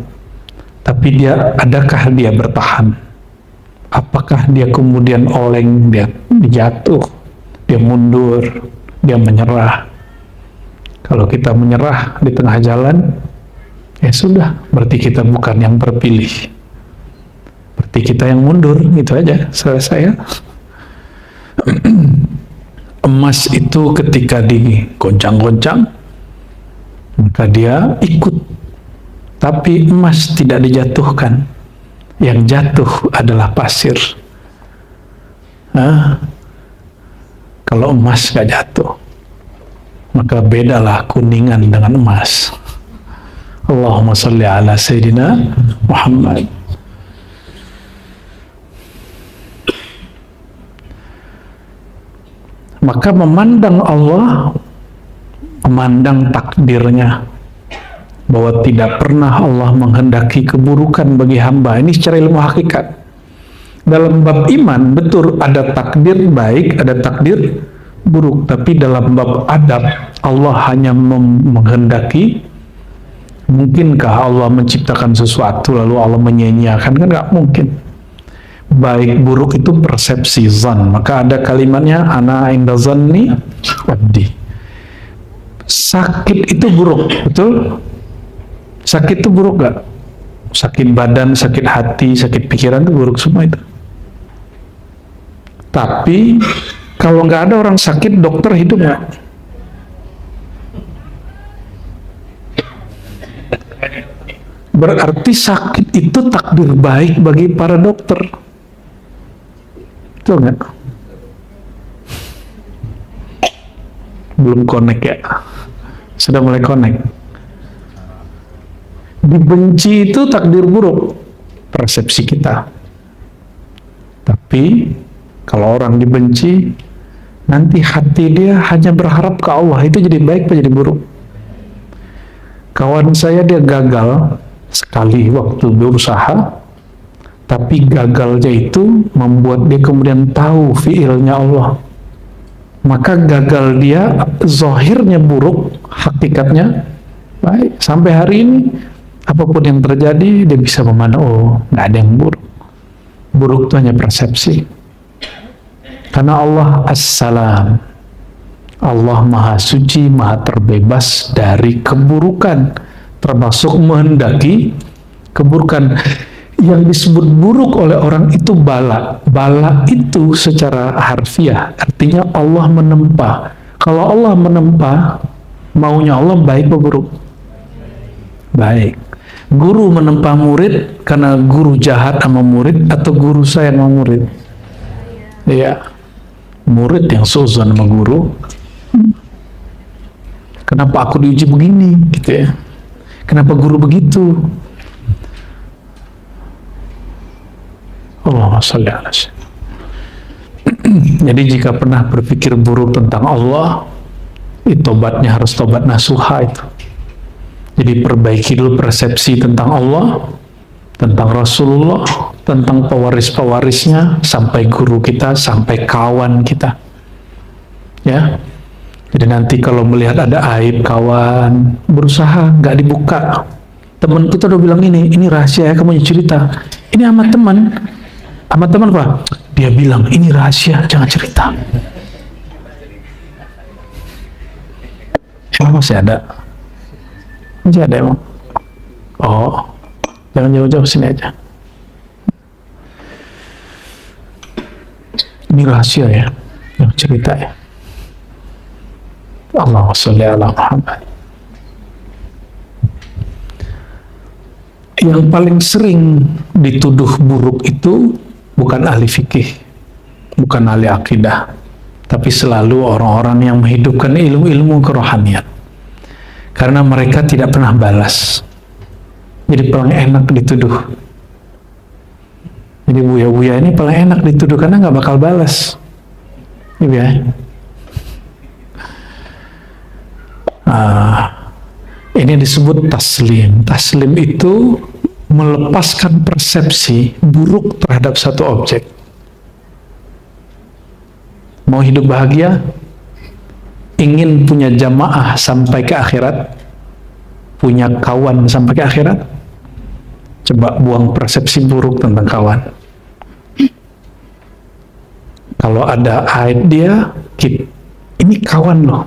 Tapi adakah dia bertahan? Apakah dia kemudian oleng, dia jatuh, dia mundur, dia menyerah? Kalau kita menyerah di tengah jalan, ya sudah, berarti kita bukan yang terpilih. Berarti kita yang mundur, gitu aja, selesai ya. Emas itu ketika digoncang-goncang, maka dia ikut. Tapi emas tidak dijatuhkan. Yang jatuh adalah pasir. Kalau emas gak jatuh, maka bedalah kuningan dengan emas. Allahumma salli ala Sayyidina Muhammad. Maka memandang Allah, memandang takdirnya, bahwa tidak pernah Allah menghendaki keburukan bagi hamba. Ini secara ilmu hakikat. Dalam bab iman, betul ada takdir baik, ada takdir buruk. Tapi dalam bab adab, Allah hanya menghendaki. Mungkinkah Allah menciptakan sesuatu lalu Allah menyia-nyiakan? Kan nggak mungkin. Baik buruk itu persepsi zan. Maka ada kalimatnya ana inda zanni abdi. Sakit itu buruk, betul? Sakit itu buruk gak? Sakit badan, sakit hati, sakit pikiran itu buruk semua itu. Tapi kalau nggak ada orang sakit, dokter hidup nggak? Berarti sakit itu takdir baik bagi para dokter. Betul nggak? Belum connect ya? Sudah mulai connect. Dibenci itu takdir buruk, persepsi kita. Tapi kalau orang dibenci, nanti hati dia hanya berharap ke Allah. Itu jadi baik atau jadi buruk? Kawan saya dia gagal sekali waktu berusaha, tapi gagalnya itu membuat dia kemudian tahu fiilnya Allah. Maka gagal dia, zahirnya buruk, hakikatnya baik. Sampai hari ini, apapun yang terjadi, dia bisa memandang, oh, nggak ada yang buruk. Buruk itu hanya persepsi. Karena Allah As-Salam. Allah Maha Suci, Maha terbebas dari keburukan. Termasuk menghendaki keburukan. Yang disebut buruk oleh orang itu bala. Bala itu secara harfiah, artinya Allah menempa. Kalau Allah menempa, maunya Allah baik atau buruk? Baik. Guru menempa murid karena guru jahat sama murid, atau guru sayang sama murid? Iya. Murid yang suzon sama guru. Kenapa aku diuji begini? Gitu ya. Kenapa guru begitu? Allahumma sholli ala sayyidina. Jadi jika pernah berpikir buruk tentang Allah, tobatnya harus tobat nasuha itu. Jadi perbaiki dulu persepsi tentang Allah, tentang Rasulullah, tentang pewaris-pewarisnya, sampai guru kita, sampai kawan kita. Ya. Jadi nanti kalau melihat ada aib kawan, berusaha nggak dibuka. Teman kita udah bilang ini rahasia ya, kamu cerita. Ini sama teman. Sama teman apa? Dia bilang ini rahasia, jangan cerita. Oh, masih ada. Masih ada emang. Oh, jangan jauh-jauh, sini aja. Ini rahasia ya, yang cerita ya. Allahumma sholli ala Muhammad. Yang paling sering dituduh buruk itu bukan ahli fikih, bukan ahli akidah, tapi selalu orang-orang yang menghidupkan ilmu-ilmu kerohanian. Karena mereka tidak pernah balas. Jadi paling enak dituduh. Jadi buya-buya ini paling enak dituduh karena nggak bakal balas. Ya. Ini disebut taslim. Taslim itu melepaskan persepsi buruk terhadap satu objek. Mau hidup bahagia? Ingin punya jamaah sampai ke akhirat? Punya kawan sampai ke akhirat? Coba buang persepsi buruk tentang kawan. Kalau ada aib dia, ini kawan loh.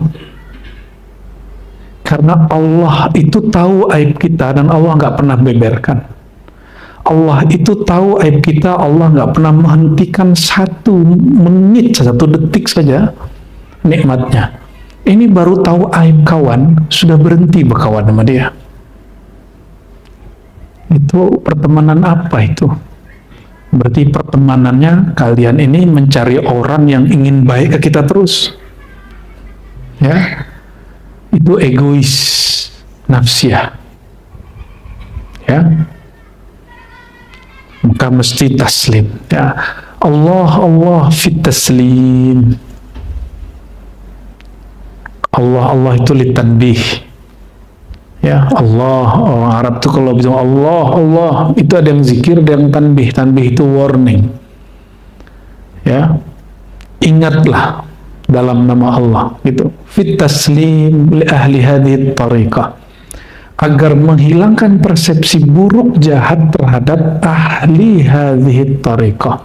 Karena Allah itu tahu aib kita dan Allah nggak pernah beberkan. Allah itu tahu aib kita, Allah nggak pernah menghentikan satu menit, satu detik saja nikmatnya. Ini baru tahu aib kawan, sudah berhenti berkawan sama dia. Itu pertemanan apa itu? Berarti pertemanannya kalian ini mencari orang yang ingin baik ke kita terus. Ya. Itu egois, nafsiyah. Ya. Maka mesti taslim. Ya. Allah fit taslim. Allah itu litanbih. Ya, Allah, orang Arab tuh kalau bilang Allah, itu ada yang zikir, ada yang tanbih. Tanbih itu warning. Ya. Ingatlah. dalam nama Allah gitu. Fit taslim li ahli hadhihi tariqah, agar menghilangkan persepsi buruk jahat terhadap ahli hadhihi tariqah,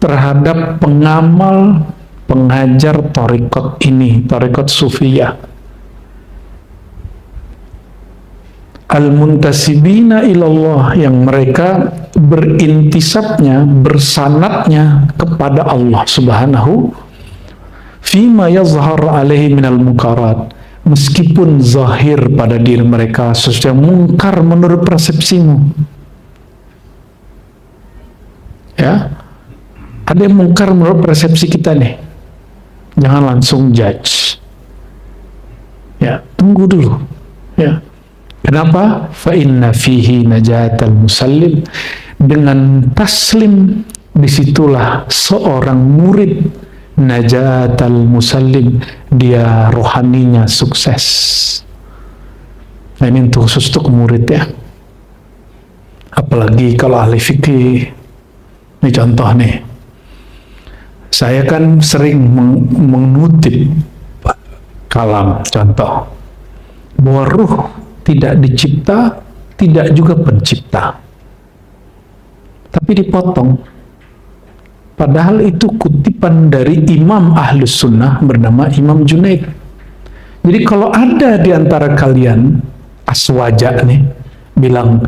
terhadap pengamal pengajar tariqat ini, tariqat sufiyah, al-muntasibina ilallah, yang mereka berintisabnya, bersanatnya kepada Allah Subhanahu, fima yazhar alaihi minal munkarat, meskipun zahir pada diri mereka sesuatu yang mungkar menurut persepsimu. Ya, ada yang mungkar menurut persepsi kita nih, jangan langsung judge. Ya, tunggu dulu. Ya, kenapa? Fa inna fihi najatal musallim, dengan taslim disitulah seorang murid najatal musallim, dia rohaninya sukses. Nah, ini untuk khusus untuk murid ya. Apalagi kalau ahli fikih. Ini contoh nih. Saya kan sering mengutip kalam contoh bahwa ruh tidak dicipta, tidak juga pencipta, tapi dipotong. Padahal itu kutipan dari Imam Ahlus Sunnah bernama Imam Junaid. Jadi kalau ada di antara kalian aswaja nih bilang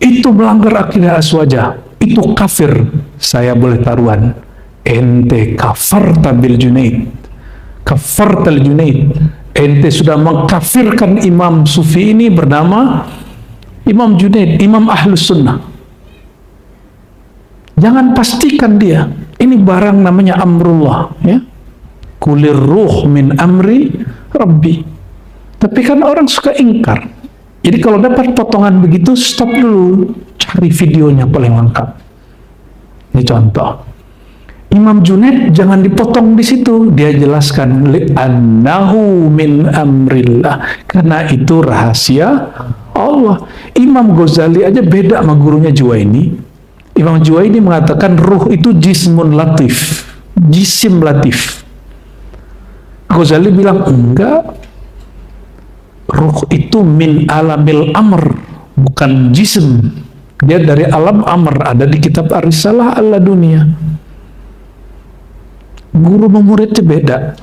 itu melanggar akidah aswaja, itu kafir, saya boleh taruhan, ente kafarta bil Junaid, kafarta bil Junaid, ente sudah mengkafirkan Imam Sufi ini bernama Imam Junaid, Imam Ahlus Sunnah. Jangan pastikan dia. Ini barang namanya amrullah, ya. Kulir ruh min amri rabbi. Tapi kan orang suka ingkar. Jadi kalau dapat potongan begitu, stop dulu, cari videonya paling lengkap. Ini contoh. Imam Junaid jangan dipotong di situ. Dia jelaskan li'annahu min amrillah, karena itu rahasia Allah. Imam Ghazali aja beda sama gurunya Juwaini. Imam Juwaini mengatakan ruh itu jismun latif, jisim latif. Ghazali bilang enggak, ruh itu min alamil amr, bukan jisim. Dia dari alam amr, ada di kitab Ar-Risalah Al-Dunia. Guru memurid itu beda.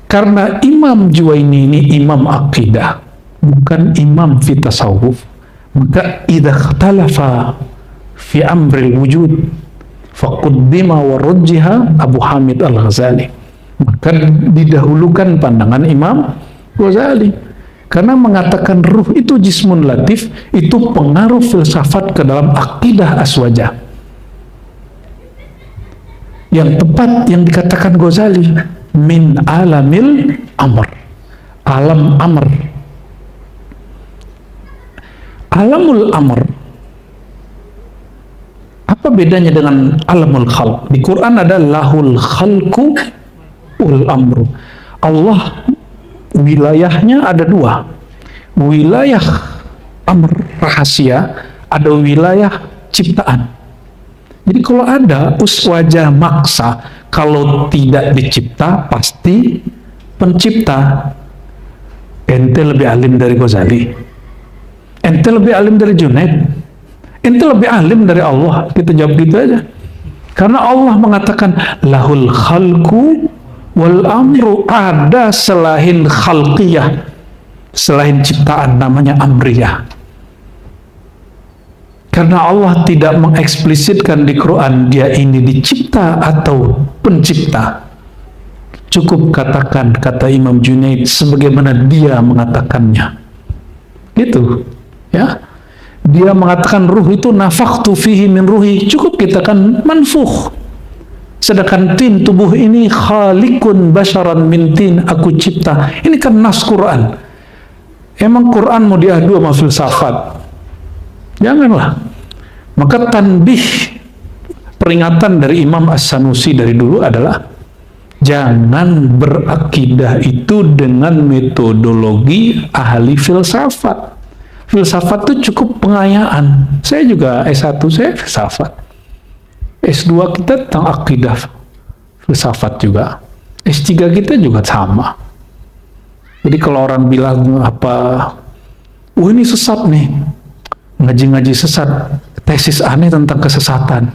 Karena Imam Juwaini ini imam akidah, bukan imam fi tasawuf, maka idza ikhtalafa fi amril wujud faquddima wa rujjiha Abu Hamid Al-Ghazali, maka didahulukan pandangan Imam Ghazali karena mengatakan ruh itu jismun latif, itu pengaruh filsafat ke dalam akidah aswaja. Yang tepat yang dikatakan Ghazali min alamil amr, alam amr, alamul amr. Apa bedanya dengan alamul khalq? Di Quran ada lahul khalqu ul amru. Allah wilayahnya ada dua. Wilayah amr, rahasia, ada wilayah ciptaan. Jadi kalau ada uswajah maksa, kalau tidak dicipta pasti pencipta. Ente lebih alim dari Ghazali, ente lebih alim dari Junaid, ente lebih alim dari Allah. Kita jawab gitu aja. Karena Allah mengatakan lahul khalqu wal amru, ada selain khalqiyah, selain ciptaan namanya amriyah. Karena Allah tidak mengeksplisitkan di Quran dia ini dicipta atau pencipta. Cukup katakan, kata Imam Junaid, sebagaimana dia mengatakannya. Gitu, ya. Dia mengatakan ruh itu nafakhtu fihi min ruhi, cukup kita kan manfukh. Sedangkan tin, tubuh ini khaliqun basyaran min tin, aku cipta. Ini kan nas Quran. Emang Quran mau diadu sama filsafat? Janganlah. Maka tanbih, peringatan dari Imam As-Sanusi dari dulu adalah jangan berakidah itu dengan metodologi ahli filsafat. Filsafat itu cukup pengayaan. Saya juga S1 saya filsafat. S2 kita tentang akidah filsafat juga. S3 kita juga sama. Jadi kalau orang bilang ini sesat nih, ngaji-ngaji sesat, tesis aneh tentang kesesatan,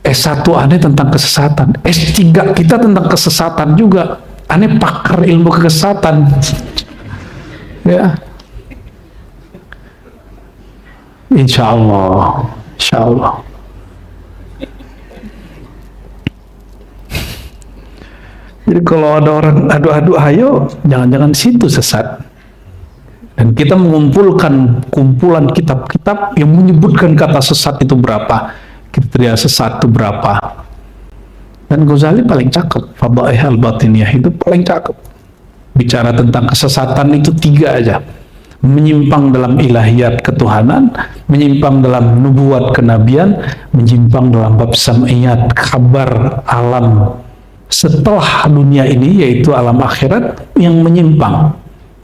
S1 aneh tentang kesesatan, S3 kita tentang kesesatan juga, aneh pakar ilmu kesesatan. Ya, insya Allah. Jadi kalau ada orang adu-adu, ayo, jangan-jangan situ sesat. Dan kita mengumpulkan kumpulan kitab-kitab yang menyebutkan kata sesat itu berapa, kriteria sesat itu berapa. Dan Ghazali paling cakep, Fadaih al-Batiniyah itu paling cakep. Bicara tentang kesesatan itu 3 aja. Menyimpang dalam ilahiyat ketuhanan, menyimpang dalam nubuat kenabian, menyimpang dalam bab sam'iyat, kabar alam setelah dunia ini, yaitu alam akhirat, yang menyimpang,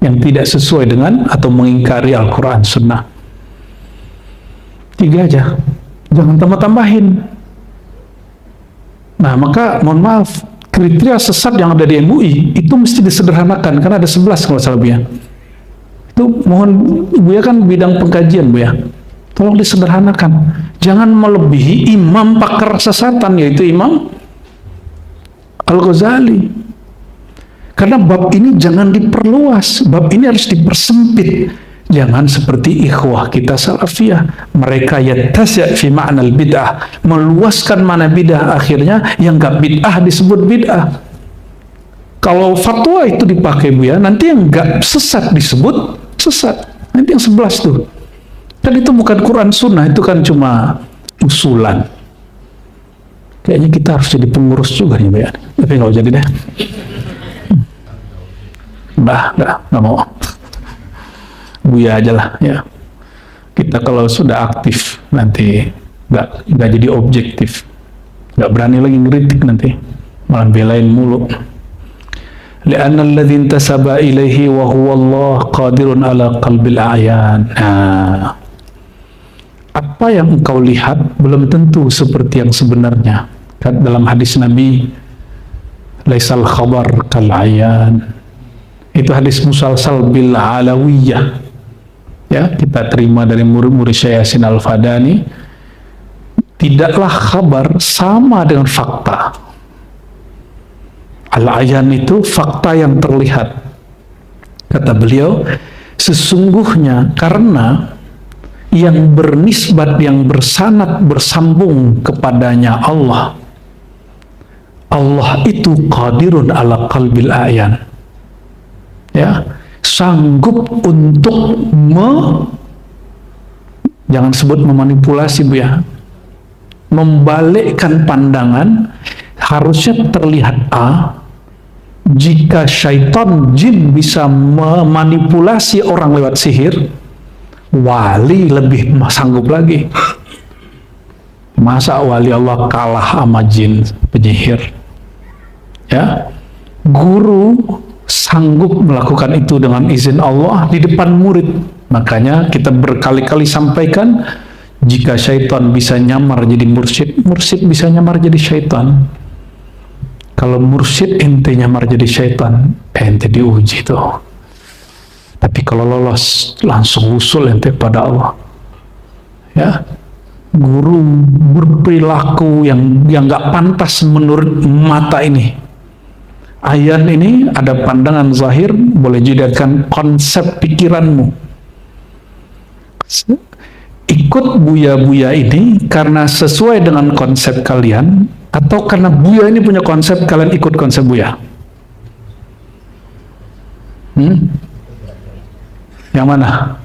yang tidak sesuai dengan atau mengingkari Al-Quran Sunnah. 3 aja, jangan tambah-tambahin. Nah, maka mohon maaf, kriteria sesat yang ada di MUI itu mesti disederhanakan, karena ada 11 kalau salah Buya. Itu mohon Buya kan bidang pengkajian Buya, tolong disederhanakan, jangan melebihi imam pakar sesatan, yaitu Imam Al-Ghazali. Karena bab ini jangan diperluas, bab ini harus dipersempit. Jangan seperti ikhwah kita salafiyah, mereka yattasi' fi ma'nal bid'ah, meluaskan mana bid'ah, akhirnya yang gak bid'ah disebut bid'ah. Kalau fatwa itu dipakai Buya, nanti yang gak sesat disebut sesat. Nanti yang 11 tuh. Kan itu bukan Quran Sunnah, itu kan cuma usulan. Kayaknya kita harus jadi pengurus juga nih Buya. Tapi nggak jadi deh. Nggak mau. Buya aja lah ya. Kita kalau sudah aktif nanti nggak jadi objektif, nggak berani lagi ngeritik nanti, malah belain mulu. Li'anna alladhi intasaba ilaihi wa huwa Allah qadirun ala qalbil a'yan. Nah, apa yang engkau lihat belum tentu seperti yang sebenarnya. Dalam hadis Nabi, laisal khabar kal ayan. Itu hadis musalsal bil alawiyah. Ya, kita terima dari murid-murid Syekh Yasin Al-Fadani. Tidaklah kabar sama dengan fakta. Al-ayan itu fakta yang terlihat. Kata beliau, sesungguhnya karena yang bernisbat, yang bersanad, bersambung kepadanya Allah itu qadirun ala qalbil ayan, ya, sanggup untuk jangan sebut memanipulasi Buya, membalikkan pandangan. Harusnya terlihat A. Jika syaitan jin bisa memanipulasi orang lewat sihir, wali lebih sanggup lagi. Masa wali Allah kalah sama jin penyihir? Ya, guru sanggup melakukan itu dengan izin Allah di depan murid. Makanya kita berkali-kali sampaikan, jika syaitan bisa nyamar jadi mursyid, mursyid bisa nyamar jadi syaitan. Kalau mursyid ente nyamar jadi syaitan, ente diuji tuh. Tapi kalau lolos, langsung usul ente pada Allah. Ya, guru berperilaku yang gak pantas menurut mata ini. Ayat ini ada pandangan zahir, boleh jadikan konsep pikiranmu. Ikut Buya-Buya ini karena sesuai dengan konsep kalian, atau karena Buya ini punya konsep, kalian ikut konsep Buya? Yang mana?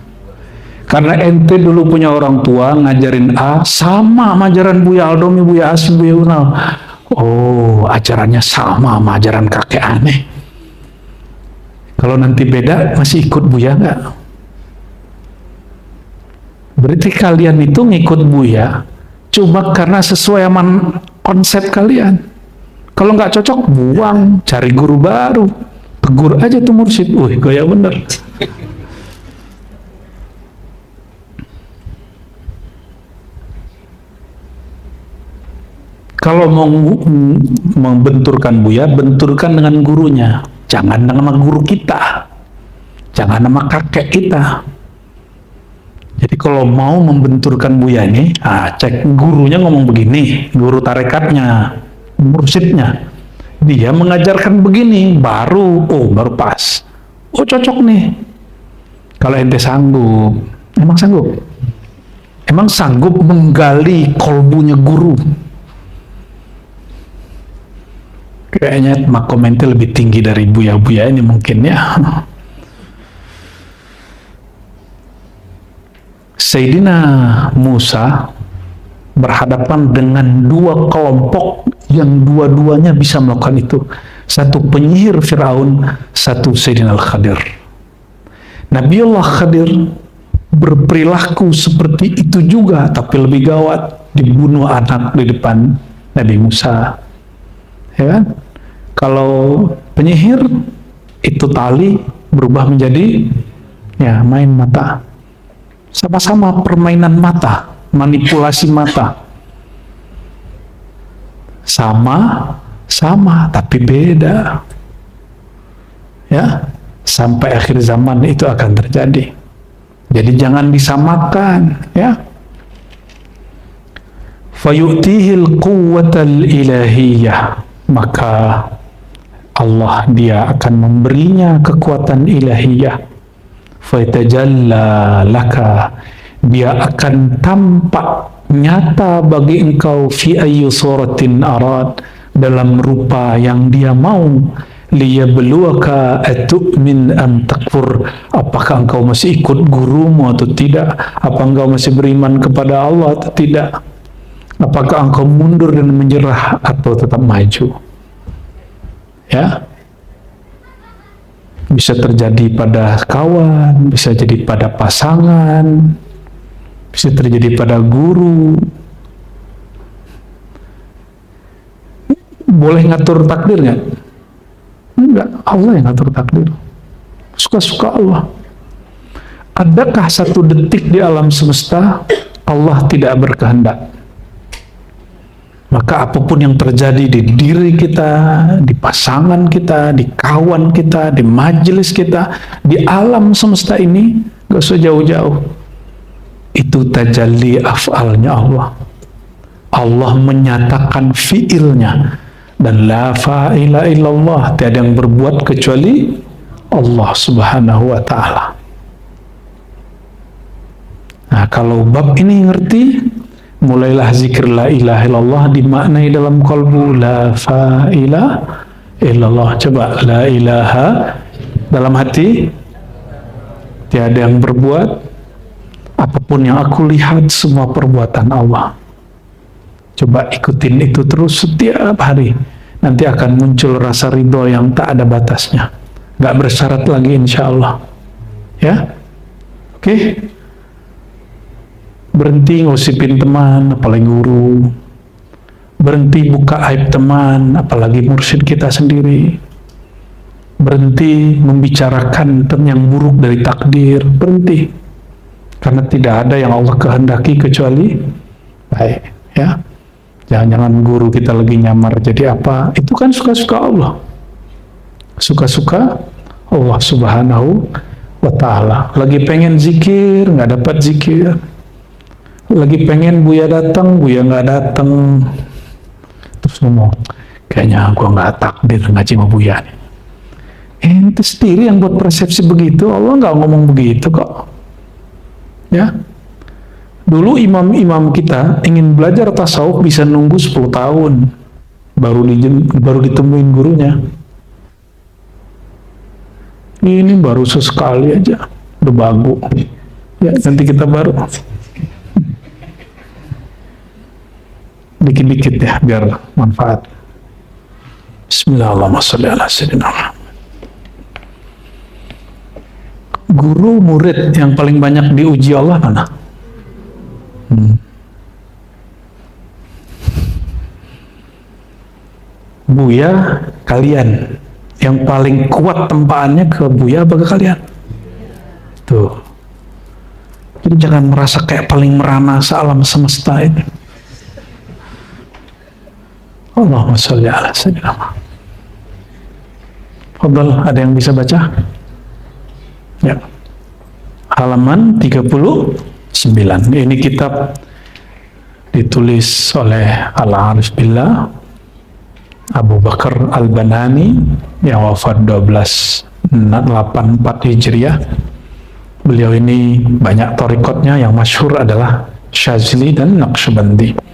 Karena ente dulu punya orang tua ngajarin A, sama ajaran Buya Aldomi, Buya Asim, Buya Unal. Oh, ajarannya sama ajaran kakek aneh. Kalau nanti beda, masih ikut Buya nggak? Berarti kalian itu ngikut Buya cuma karena sesuai sama konsep kalian. Kalau nggak cocok, buang, cari guru baru. Tegur aja tuh mursyid. Wih, gaya bener. Kalau mau membenturkan Buya, benturkan dengan gurunya. Jangan nama guru kita. Jangan nama kakek kita. Jadi kalau mau membenturkan Buya ini, cek gurunya ngomong begini, guru tarekatnya, mursyidnya. Dia mengajarkan begini, baru pas. Oh cocok nih. Kalau ente sanggup, emang sanggup? Emang sanggup menggali kolbunya guru? Kayaknya makomente lebih tinggi dari Buya-Buya ini mungkin ya. Sayyidina Musa berhadapan dengan dua kelompok yang dua-duanya bisa melakukan itu. Satu penyihir Firaun, satu Sayyidina Al-Khadir. Nabiullah Khadir berperilaku seperti itu juga, tapi lebih gawat, dibunuh anak di depan Nabi Musa. Ya kan? Kalau penyihir itu tali berubah menjadi ya main mata. Sama-sama permainan mata, manipulasi mata. Sama tapi beda. Ya, sampai akhir zaman itu akan terjadi. Jadi jangan disamakan, ya. Fayu'tihil quwwatal ilahiyah, maka Allah dia akan memberinya kekuatan ilahiyah. Faitajalla laka, dia akan tampak nyata bagi engkau fi ayyi suratin arad, dalam rupa yang dia mau. Liyabluwaka atu'min am takfur, apakah engkau masih ikut gurumu atau tidak? Apa engkau masih beriman kepada Allah atau tidak? Apakah engkau mundur dan menyerah atau tetap maju? Ya, bisa terjadi pada kawan, bisa jadi pada pasangan, bisa terjadi pada guru. Boleh ngatur takdir nggak? Enggak, Allah yang ngatur takdir. Suka-suka Allah. Adakah satu detik di alam semesta Allah tidak berkehendak? Maka apapun yang terjadi di diri kita, di pasangan kita, di kawan kita, di majelis kita, di alam semesta ini, gak usah jauh-jauh. Itu tajalli af'alnya Allah. Allah menyatakan fi'ilnya. Dan la fa'ila illallah, tiada yang berbuat kecuali Allah subhanahu wa ta'ala. Nah, kalau bab ini ngerti, mulailah zikir la ilaha illallah dimaknai dalam kalbu, la fa'ila illallah. Coba, la ilaha dalam hati, tiada yang berbuat, apapun yang aku lihat semua perbuatan Allah. Coba ikutin itu terus setiap hari, nanti akan muncul rasa ridho yang tak ada batasnya, gak bersyarat lagi insya Allah. Ya, oke. Berhenti ngosipin teman, apalagi guru. Berhenti buka aib teman, apalagi mursyid kita sendiri. Berhenti membicarakan yang buruk dari takdir. Berhenti, karena tidak ada yang Allah kehendaki kecuali baik. Ya, jangan-jangan guru kita lagi nyamar jadi apa, itu kan suka-suka Allah. Suka-suka Allah subhanahu wa ta'ala. Lagi pengen zikir, nggak dapat zikir. Lagi pengen Buya datang, Buya nggak datang. Terus ngomong, kayaknya gua nggak takdir ngaji sama Buya nih. Ente sendiri yang buat persepsi begitu, Allah nggak ngomong begitu kok. Ya, dulu imam-imam kita ingin belajar tasawuf bisa nunggu 10 tahun baru ditemuin gurunya. Ini baru sesekali aja udah bagu. Ya, nanti kita baru dikit-dikit ya biar manfaat. Bismillahirrahmanirrahim. Guru murid yang paling banyak diuji Allah mana? Buya kalian, yang paling kuat tempaannya ke Buya apa ke kalian? Tuh. Jadi jangan merasa kayak paling merana sealam semesta ini. Allahumma sholli ala sayyidina Muhammad. Fadhal, ada yang bisa baca? Ya. Halaman 39. Ini kitab ditulis oleh Al-Arif Billah Abu Bakar Al-Banani yang wafat 1284 Hijriah. Beliau ini banyak thariqatnya, yang masyhur adalah Syazili dan Naqsyabandi.